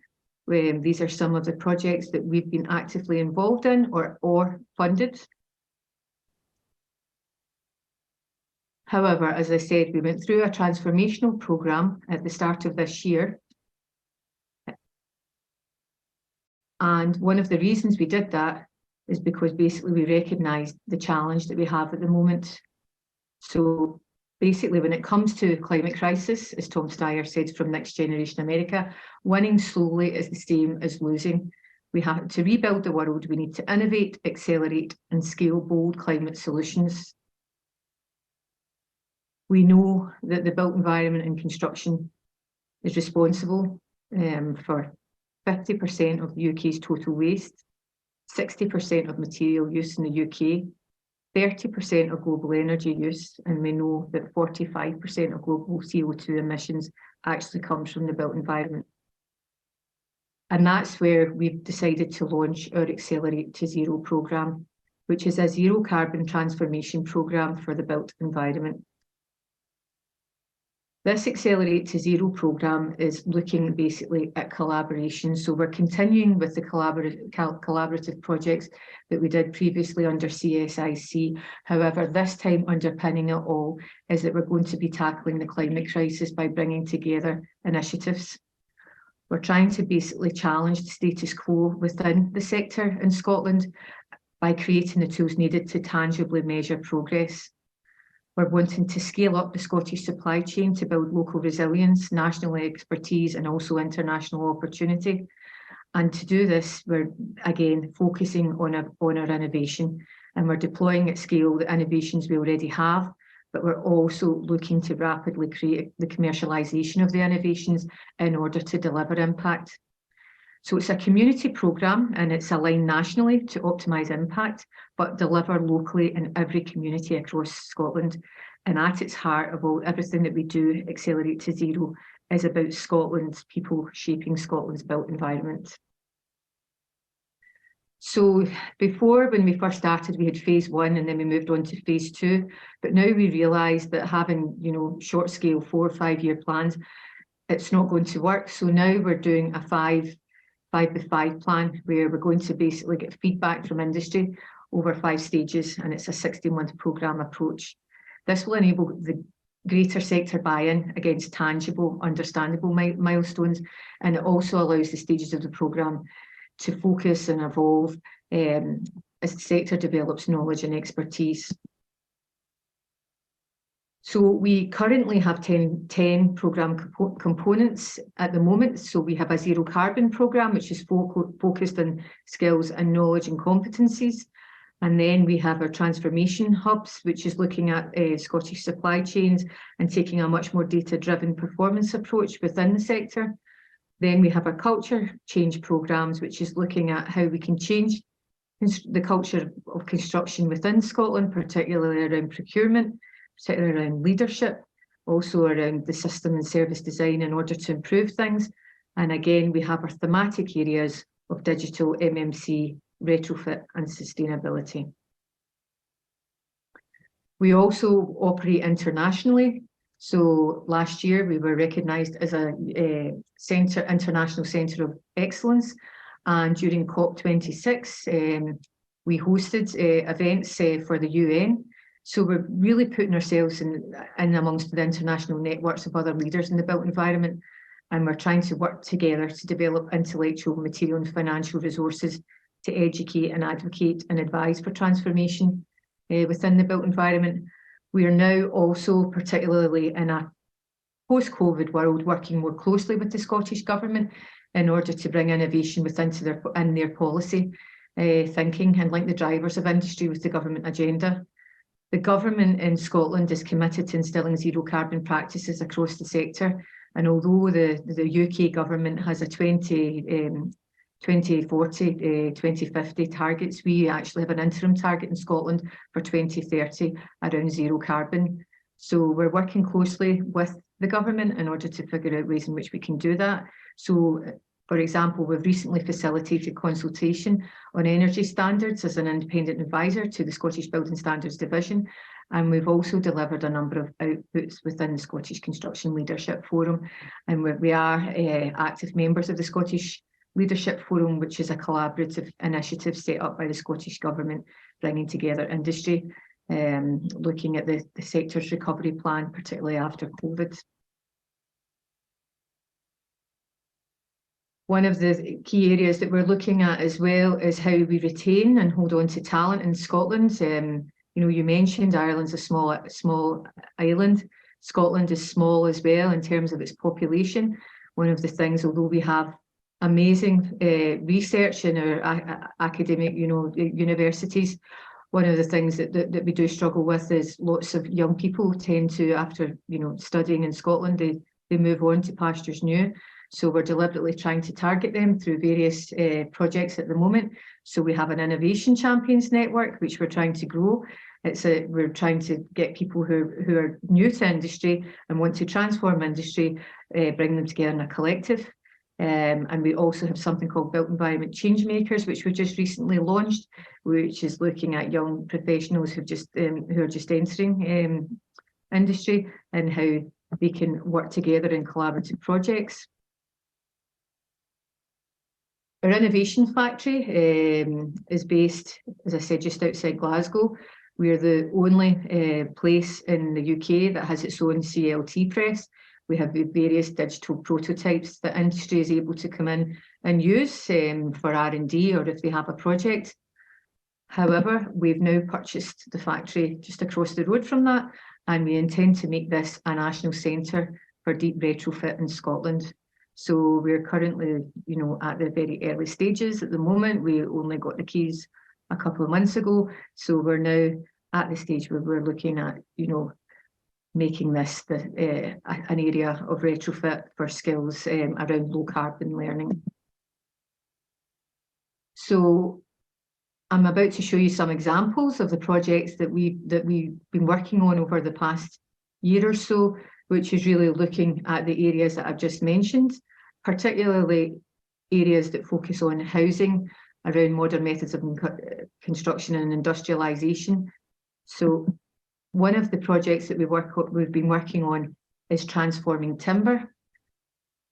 These are some of the projects that we've been actively involved in or funded. However, as I said, we went through a transformational programme at the start of this year. And one of the reasons we did that is because basically we recognised the challenge that we have at the moment. So basically, when it comes to climate crisis, as Tom Steyer said from Next Generation America, winning slowly is the same as losing. We have to rebuild the world. We need to innovate, accelerate, and scale bold climate solutions. We know that the built environment and construction is responsible for 50% of the UK's total waste, 60% of material use in the UK, 30% of global energy use, and we know that 45% of global CO2 emissions actually comes from the built environment. And that's where we've decided to launch our Accelerate to Zero programme, which is a zero carbon transformation programme for the built environment. This Accelerate to Zero programme is looking basically at collaboration. So we're continuing with the collaborative projects that we did previously under CSIC. However, this time underpinning it all is that we're going to be tackling the climate crisis by bringing together initiatives. We're trying to basically challenge the status quo within the sector in Scotland by creating the tools needed to tangibly measure progress. We're wanting to scale up the Scottish supply chain to build local resilience, national expertise, and also international opportunity. And to do this, we're again focusing on our innovation, and we're deploying at scale the innovations we already have, but we're also looking to rapidly create the commercialisation of the innovations in order to deliver impact. So it's a community programme and it's aligned nationally to optimise impact, but deliver locally in every community across Scotland. And at its heart of everything that we do, Accelerate to Zero, is about Scotland's people shaping Scotland's built environment. So before, when we first started, we had phase 1 and then we moved on to phase 2. But now we realise that having, short scale 4 or 5 year plans, it's not going to work. So now we're doing a 5 by 5 plan where we're going to basically get feedback from industry over 5 stages, and it's a 60-month programme approach. This will enable the greater sector buy-in against tangible, understandable milestones, and it also allows the stages of the programme to focus and evolve as the sector develops knowledge and expertise. So we currently have 10 programme components at the moment. So we have a zero carbon programme, which is focused on skills and knowledge and competencies. And then we have our transformation hubs, which is looking at Scottish supply chains and taking a much more data-driven performance approach within the sector. Then we have our culture change programmes, which is looking at how we can change the culture of construction within Scotland, particularly around procurement, particularly around leadership, also around the system and service design in order to improve things. And again, we have our thematic areas of digital, MMC, retrofit and sustainability. We also operate internationally. So last year we were recognised as a international centre of excellence, and during COP26 we hosted events for the UN. So we're really putting ourselves in amongst the international networks of other leaders in the built environment, and we're trying to work together to develop intellectual, material and financial resources to educate and advocate and advise for transformation within the built environment. We are now also, particularly in a post-COVID world, working more closely with the Scottish Government in order to bring innovation in their policy thinking and link the drivers of industry with the government agenda. The government in Scotland is committed to instilling zero carbon practices across the sector, and although the UK government has a 2040, 2050 targets, we actually have an interim target in Scotland for 2030 around zero carbon. So we're working closely with the government in order to figure out ways in which we can do that. So, for example, we've recently facilitated consultation on energy standards as an independent advisor to the Scottish Building Standards Division, and we've also delivered a number of outputs within the Scottish Construction Leadership Forum, and we are active members of the Scottish Leadership Forum, which is a collaborative initiative set up by the Scottish Government, bringing together industry, looking at the sector's recovery plan, particularly after COVID. One of the key areas that we're looking at as well is how we retain and hold on to talent in Scotland. You know, you mentioned Ireland's a small island. Scotland is small as well in terms of its population. One of the things, although we have amazing research in our academic, universities, one of the things that we do struggle with is lots of young people tend to, after studying in Scotland, they move on to pastures new. So we're deliberately trying to target them through various projects at the moment. So we have an Innovation Champions Network, which we're trying to grow. We're trying to get people who are new to industry and want to transform industry, bring them together in a collective. And we also have something called Built Environment Changemakers, which we just recently launched, which is looking at young professionals who are just entering industry and how they can work together in collaborative projects. Our Innovation Factory is based, as I said, just outside Glasgow. We're the only place in the UK that has its own CLT press. We have various digital prototypes that industry is able to come in and use for R&D or if they have a project. However, we've now purchased the factory just across the road from that, and we intend to make this a national centre for deep retrofit in Scotland. So we're currently, at the very early stages at the moment. We only got the keys a couple of months ago. So we're now at the stage where we're looking at, making this an area of retrofit for skills around low carbon learning. So I'm about to show you some examples of the projects that we've been working on over the past year or so, which is really looking at the areas that I've just mentioned, particularly areas that focus on housing, around modern methods of construction and industrialisation. So one of the projects that we've been working on is transforming timber.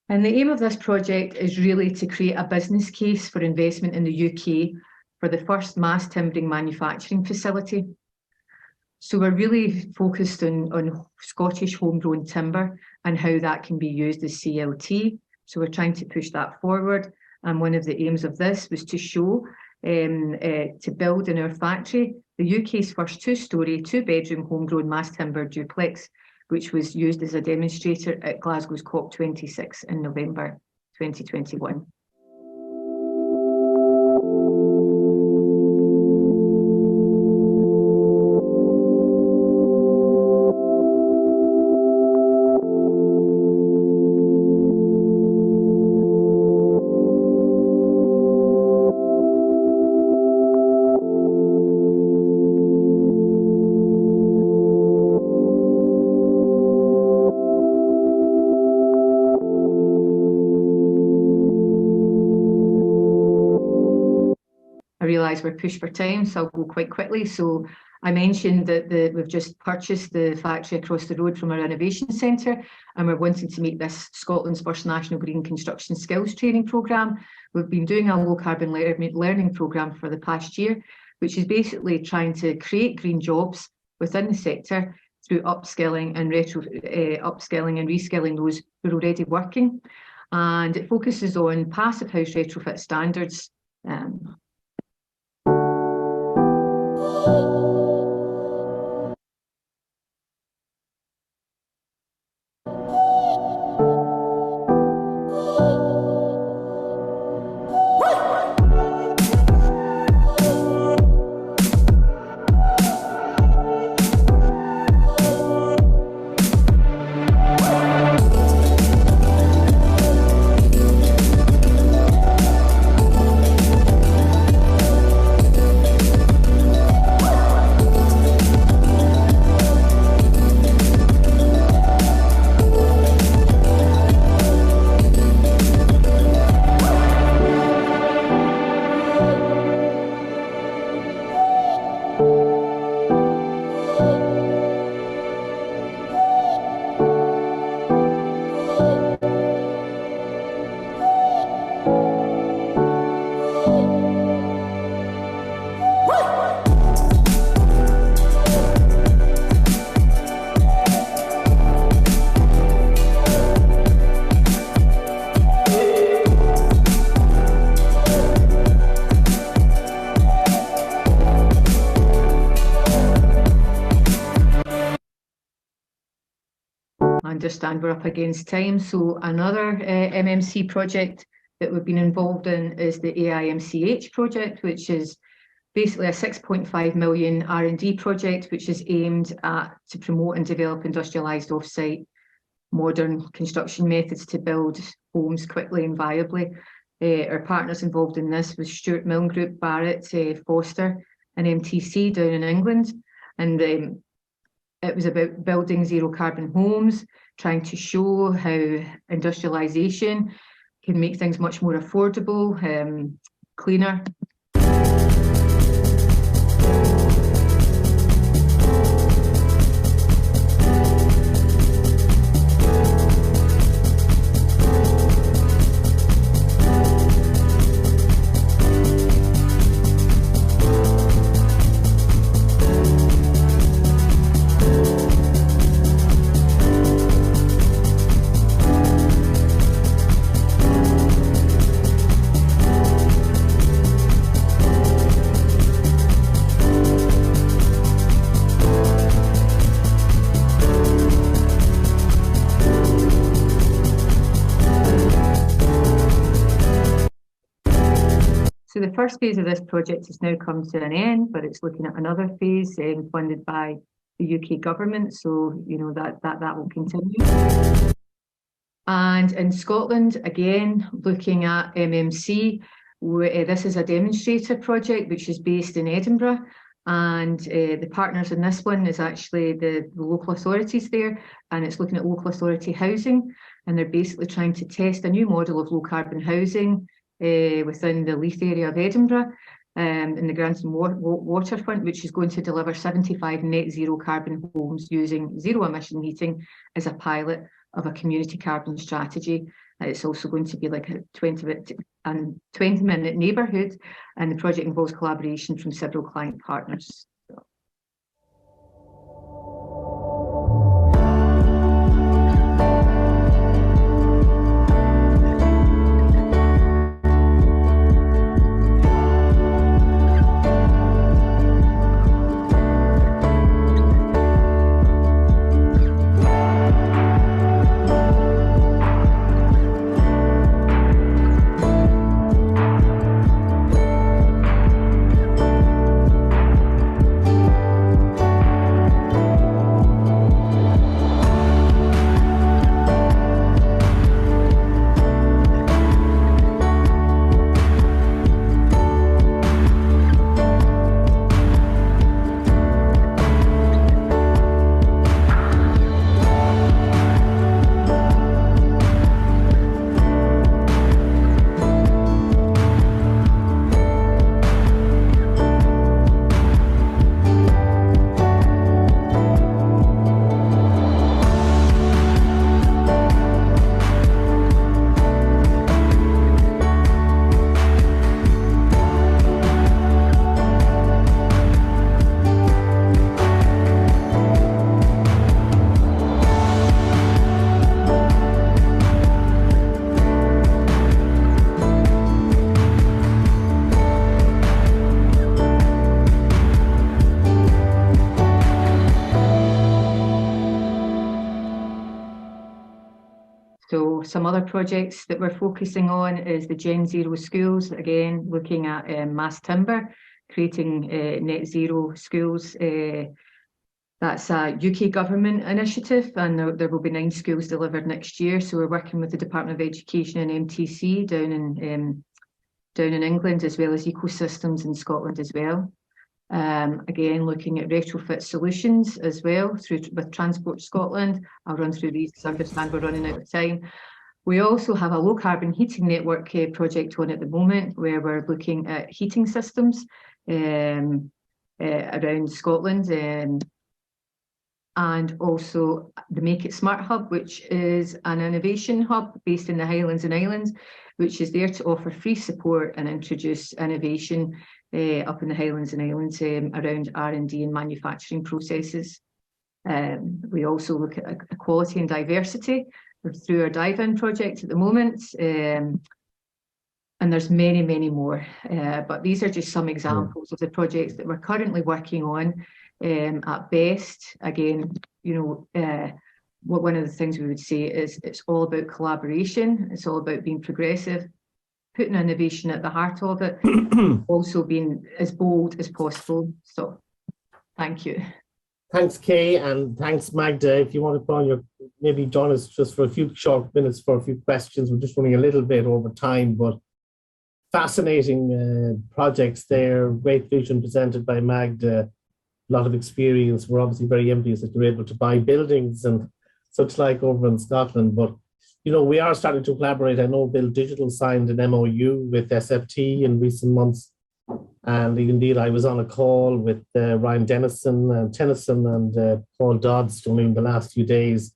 And the aim of this project is really to create a business case for investment in the UK for the first mass timbering manufacturing facility. So we're really focused on Scottish homegrown timber and how that can be used as CLT. So we're trying to push that forward. And one of the aims of this was to show, to build in our factory, the UK's first two-storey, two-bedroom homegrown mass timber duplex, which was used as a demonstrator at Glasgow's COP26 in November 2021. I realise we're pushed for time, so I'll go quite quickly. So I mentioned that we've just purchased the factory across the road from our innovation centre, and we're wanting to make this Scotland's first national green construction skills training programme. We've been doing a low carbon learning programme for the past year, which is basically trying to create green jobs within the sector through upskilling and reskilling those who are already working. And it focuses on passive house retrofit standards. I understand we're up against time. So another MMC project that we've been involved in is the AIMCH project, which is basically a 6.5 million R&D project, which is aimed at to promote and develop industrialised off-site modern construction methods to build homes quickly and viably. Our partners involved in this was Stuart Milne Group, Barratt, Foster and MTC down in England. And it was about building zero carbon homes, trying to show how industrialisation can make things much more affordable, cleaner. So the first phase of this project has now come to an end, but it's looking at another phase funded by the UK government. So, you know, that will continue. And in Scotland, again, looking at MMC, this is a demonstrator project which is based in Edinburgh. And the partners in this one is actually the local authorities there, and it's looking at local authority housing. And they're basically trying to test a new model of low carbon housing within the Leith area of Edinburgh, in the Granton waterfront, which is going to deliver 75 net zero carbon homes using zero emission heating as a pilot of a community carbon strategy. It's also going to be like a 20-minute neighbourhood, and the project involves collaboration from several client partners. So some other projects that we're focusing on is the Gen Zero schools, again, looking at mass timber, creating net zero schools. That's a UK government initiative, and there will be 9 schools delivered next year. So we're working with the Department of Education and MTC down in England, as well as Ecosystems in Scotland as well. Again, looking at retrofit solutions as well with Transport Scotland. I'll run through these because I understand we're running out of time. We also have a low carbon heating network project on at the moment, where we're looking at heating systems around Scotland, and also the Make It Smart Hub, which is an innovation hub based in the Highlands and Islands, which is there to offer free support and introduce innovation up in the Highlands and Islands around R&D and manufacturing processes. We also look at equality and diversity through our Dive-In project at the moment, and there's many, many more. But these are just some examples of the projects that we're currently working on. At best, again, you know, one of the things we would say is it's all about collaboration. It's all about being progressive, putting innovation at the heart of it, also being as bold as possible. So thank you. Thanks, Kay, and thanks, Magda. If you want to put on your, maybe join us just for a few short minutes for a few questions. We're just running a little bit over time, but fascinating projects there. Great vision presented by Magda. A lot of experience. We're obviously very envious that you're able to buy buildings and such like over in Scotland. But, you know, we are starting to collaborate. I know Build Digital signed an MOU with SFT in recent months. And indeed, I was on a call with Ryan Tennyson and Paul Dodds during the last few days,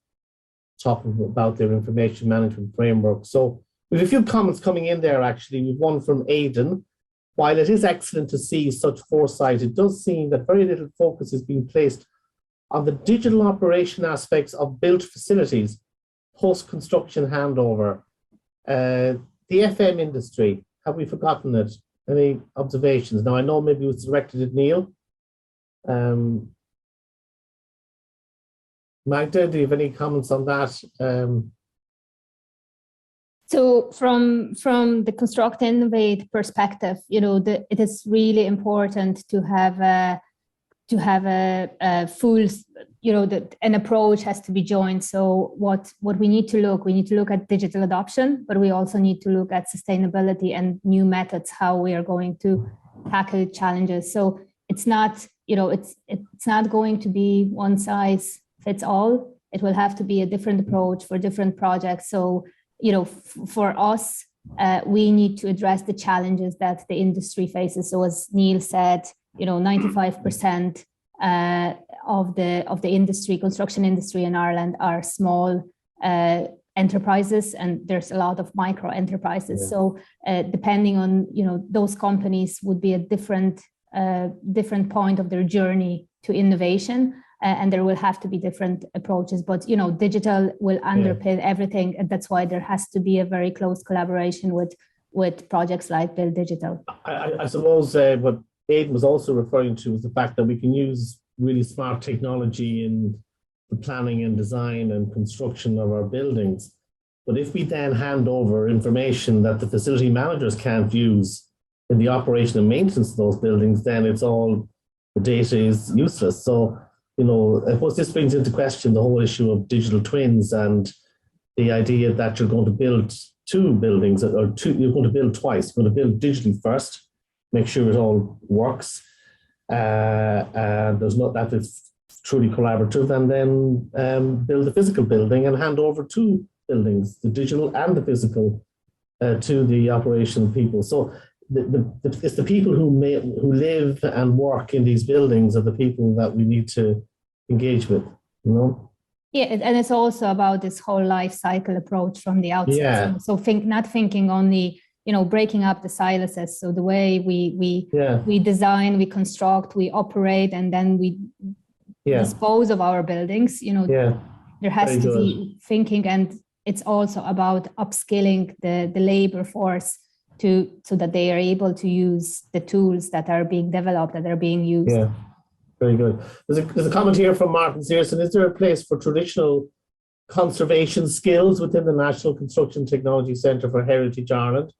talking about their information management framework. So we have a few comments coming in there, actually. We've one from Aidan. While it is excellent to see such foresight, it does seem that very little focus is being placed on the digital operation aspects of built facilities, post-construction handover. The FM industry, have we forgotten it? Any observations? Now, I know maybe it was directed at Neil. Magda, do you have any comments on that? So from the Construct Innovate perspective, you know, it is really important to have a full, you know, an approach has to be joined. So what we need to look at digital adoption, but we also need to look at sustainability and new methods, how we are going to tackle challenges. So it's not, you know, it's not going to be one size fits all. It will have to be a different approach for different projects. So, you know, for us, we need to address the challenges that the industry faces. So as Neil said, you know, 95% of the industry, construction industry in Ireland are small enterprises, and there's a lot of micro enterprises. Yeah. So depending on, you know, those companies would be a different point of their journey to innovation. And there will have to be different approaches, but, you know, digital will underpin everything. And that's why there has to be a very close collaboration with projects like Build Digital. I suppose what Aidan was also referring to is the fact that we can use really smart technology in the planning and design and construction of our buildings. But if we then hand over information that the facility managers can't use in the operation and maintenance of those buildings, then it's all, the data is useless. So, you know, I suppose this brings into question the whole issue of digital twins and the idea that you're going to build two buildings, or you're going to build twice. You're going to build digitally first, make sure it all works, and there's not that it's truly collaborative, and then build a physical building and hand over two buildings, the digital and the physical, to the operational people. So it's the people who live and work in these buildings are the people that we need to engage with, you know? Yeah, and it's also about this whole life cycle approach from the outset. Yeah. So not thinking only, you know, breaking up the silos. So the way we design, we construct, we operate, and then we dispose of our buildings, you know, there has to be thinking, and it's also about upskilling the labor force so that they are able to use the tools that are being developed, that are being used. Yeah, very good. There's a comment here from Martin Searson. Is there a place for traditional conservation skills within the National Construction Technology Centre for Heritage Ireland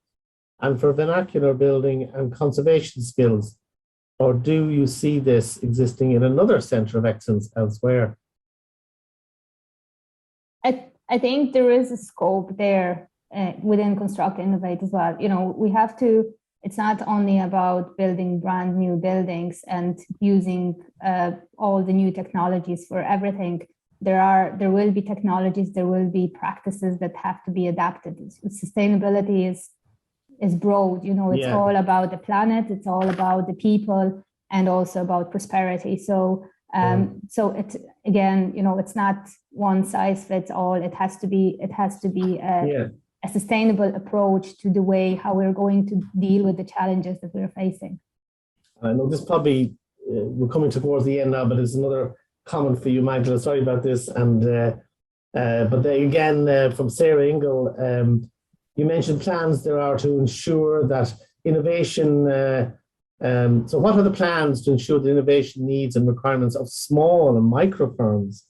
and for vernacular building and conservation skills? Or do you see this existing in another centre of excellence elsewhere? I think there is a scope there. Within Construct Innovate as well. You know, we have to, it's not only about building brand new buildings and using all the new technologies for everything. There will be technologies, there will be practices that have to be adapted. Sustainability is broad, you know, it's all about the planet, it's all about the people, and also about prosperity. So so it's, again, you know, it's not one size fits all. It has to be a sustainable approach to the way how we're going to deal with the challenges that we're facing. I know this probably, we're coming towards the end now, but there's another comment for you, Magdalene. Sorry about this. And but then again, from Sarah Ingle, you mentioned plans there are to ensure that innovation, so what are the plans to ensure the innovation needs and requirements of small and micro firms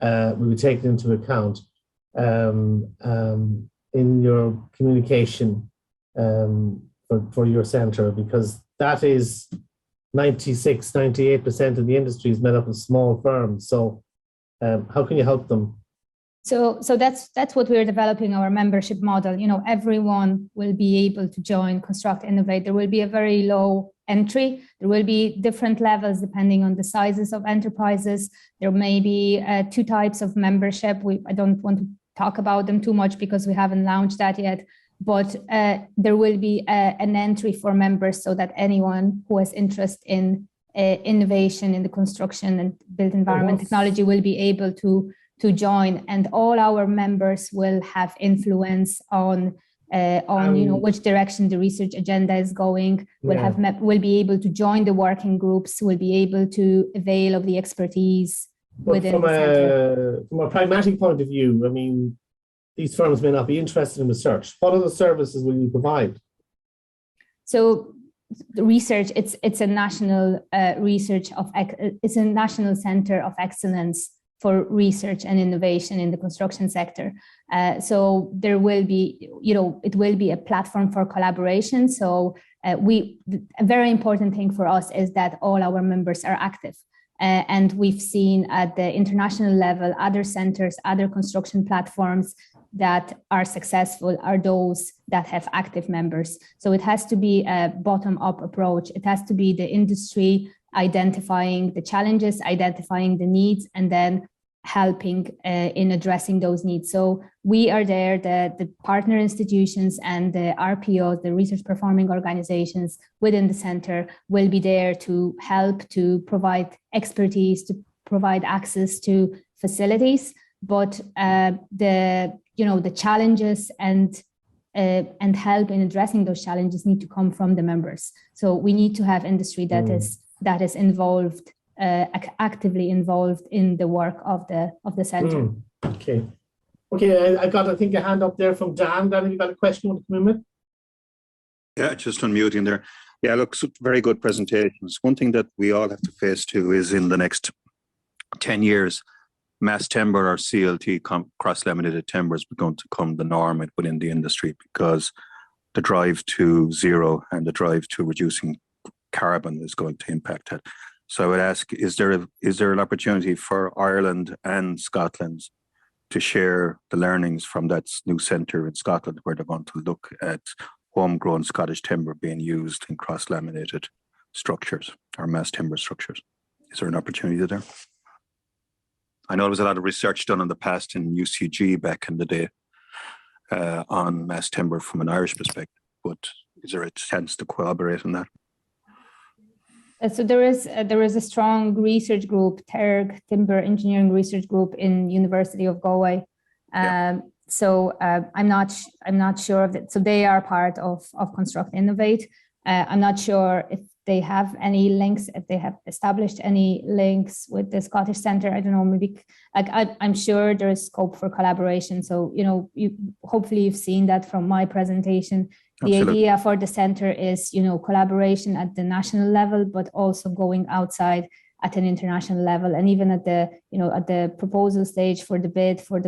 will be taken into account in your communication for your centre, because that is 98% of the industry is made up of small firms. So how can you help them? So that's what we're developing our membership model. You know, everyone will be able to join Construct Innovate. There will be a very low entry. There will be different levels depending on the sizes of enterprises. There may be 2 types of membership. I don't want to talk about them too much because we haven't launched that yet. But there will be an entry for members so that anyone who has interest in innovation in the construction and built environment technology will be able to join, and all our members will have influence on you know, which direction the research agenda is going. Will be able to join the working groups. Will be able to avail of the expertise within the centre. From a pragmatic point of view, I mean, these firms may not be interested in research. What other services will you provide? So the research, it's a national it's a national centre of excellence for research and innovation in the construction sector. So there will be, you know, it will be a platform for collaboration. So a very important thing for us is that all our members are active. And we've seen at the international level, other centers, other construction platforms that are successful are those that have active members. So it has to be a bottom-up approach. It has to be the industry identifying the challenges, identifying the needs, and then helping in addressing those needs. So we are there, the partner institutions and the RPOs, the research performing organizations within the center will be there to help, to provide expertise, to provide access to facilities. But the challenges and help in addressing those challenges need to come from the members. So we need to have industry that is involved, actively involved in the work of the center. Okay, I got, I think, a hand up there from Dan. Dan, have you got a question you want to come in with? Yeah, just unmuting there. Yeah, look, very good presentations. One thing that we all have to face too is in the next 10 years, mass timber or CLT, cross-laminated timber, is going to become the norm within the industry, because the drive to zero and the drive to reducing carbon is going to impact it. So I would ask, is there an opportunity for Ireland and Scotland to share the learnings from that new centre in Scotland, where they're going to look at homegrown Scottish timber being used in cross-laminated structures or mass timber structures? Is there an opportunity there? I know there was a lot of research done in the past in UCG back in the day on mass timber from an Irish perspective, but is there a chance to collaborate on that? So there is a strong research group, TERG, Timber Engineering Research Group in University of Galway. So I'm not sure of it. So they are part of Construct Innovate. I'm not sure if they have any links, if they have established any links with the Scottish Centre. I don't know, maybe I'm sure there is scope for collaboration. So, you know, hopefully you've seen that from my presentation. The Absolutely. idea for the centre is, you know, collaboration at the national level, but also going outside at an international level, and even at the, you know, at the proposal stage for the bid for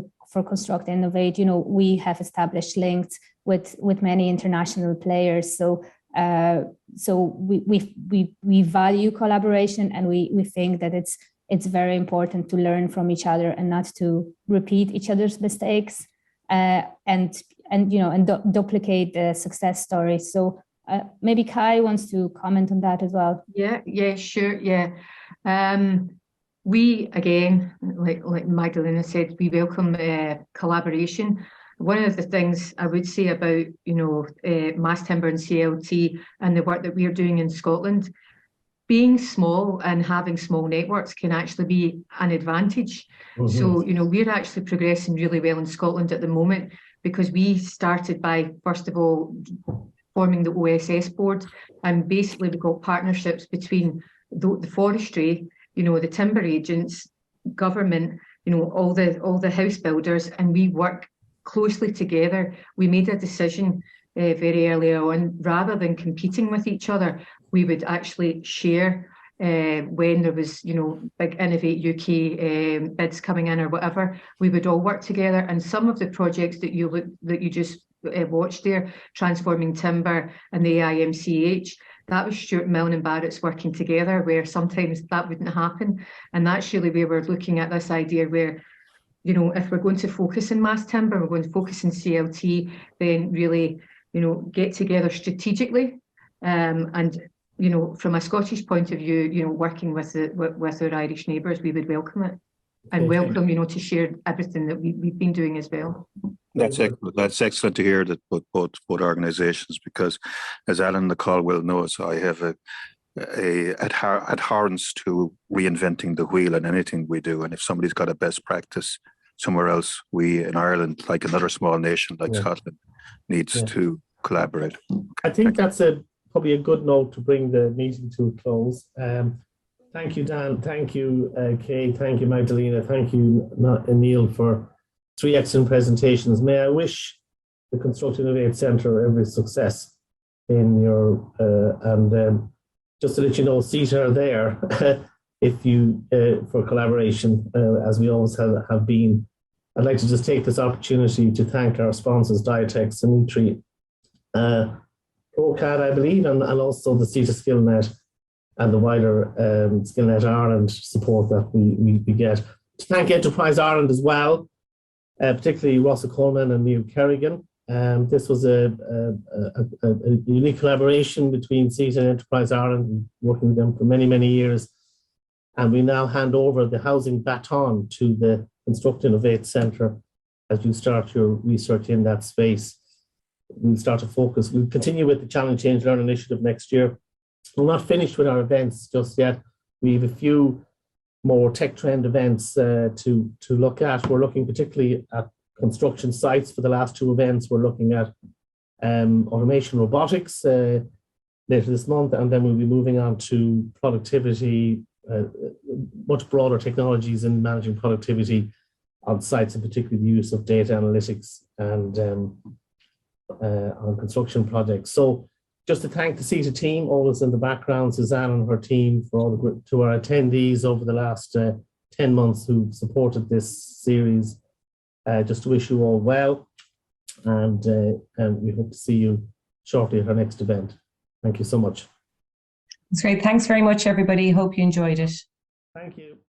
Construct Innovate, you know, we have established links with many international players. So we value collaboration, and we think that it's very important to learn from each other and not to repeat each other's mistakes, and duplicate the success stories. So maybe Kai wants to comment on that as well. Yeah, sure. Yeah. We, again, like Magdalena said, we welcome collaboration. One of the things I would say about, you know, mass timber and CLT and the work that we are doing in Scotland, being small and having small networks can actually be an advantage. Mm-hmm. So, you know, we're actually progressing really well in Scotland at the moment, because we started by, first of all, forming the OSS board, and basically we've got partnerships between the forestry, you know, the timber agents, government, you know, all the house builders, and we work closely together. We made a decision very early on, rather than competing with each other, we would actually share when there was, you know, big Innovate UK bids coming in or whatever, we would all work together. And some of the projects that you just watched there, Transforming Timber and the AIMCH, that was Stuart Milne and Barrett's working together, where sometimes that wouldn't happen. And that's really where we're looking at this idea where, you know, if we're going to focus in mass timber, we're going to focus in CLT, then really, you know, get together strategically. And, you know, from a Scottish point of view, you know, working with our Irish neighbours, we would welcome it and welcome, you know, to share everything that we've been doing as well. That's excellent. That's excellent to hear that both organisations, because as Alan Nicol well knows, I have a abhorrence to reinventing the wheel in anything we do. And if somebody's got a best practice somewhere else, we in Ireland, like another small nation like Scotland, needs to collaborate. I think that's probably a good note to bring the meeting to a close. Thank you, Dan. Thank you, Kay. Thank you, Magdalena. Thank you, Neil, for 3 excellent presentations. May I wish the Construct Innovate Centre every success in your just to let you know, CETA are there if you for collaboration as we always have been. I'd like to just take this opportunity to thank our sponsors, Diatex, Dimitri, ProCAD, I believe, and also the CETA SkillNet and the wider SkillNet Ireland support that we get. To thank Enterprise Ireland as well, particularly Russell Coleman and Neil Kerrigan. This was a unique collaboration between CETA and Enterprise Ireland, working with them for many, many years. And we now hand over the housing baton to the Construct Innovate Centre as you start your research in that space. We'll start to focus. We'll continue with the Challenge Change Learn initiative next year. We're not finished with our events just yet. We have a few more tech trend events to look at. We're looking particularly at construction sites for the last 2 events. We're looking at automation robotics later this month, and then we'll be moving on to productivity, much broader technologies in managing productivity on sites, and particularly the use of data analytics and on construction projects. So just to thank the CETA team, always in the background, Suzanne and her team, for all to our attendees over the last 10 months who've supported this series. Just to wish you all well, and we hope to see you shortly at our next event. Thank you so much. That's great. Thanks very much, everybody. Hope you enjoyed it. Thank you.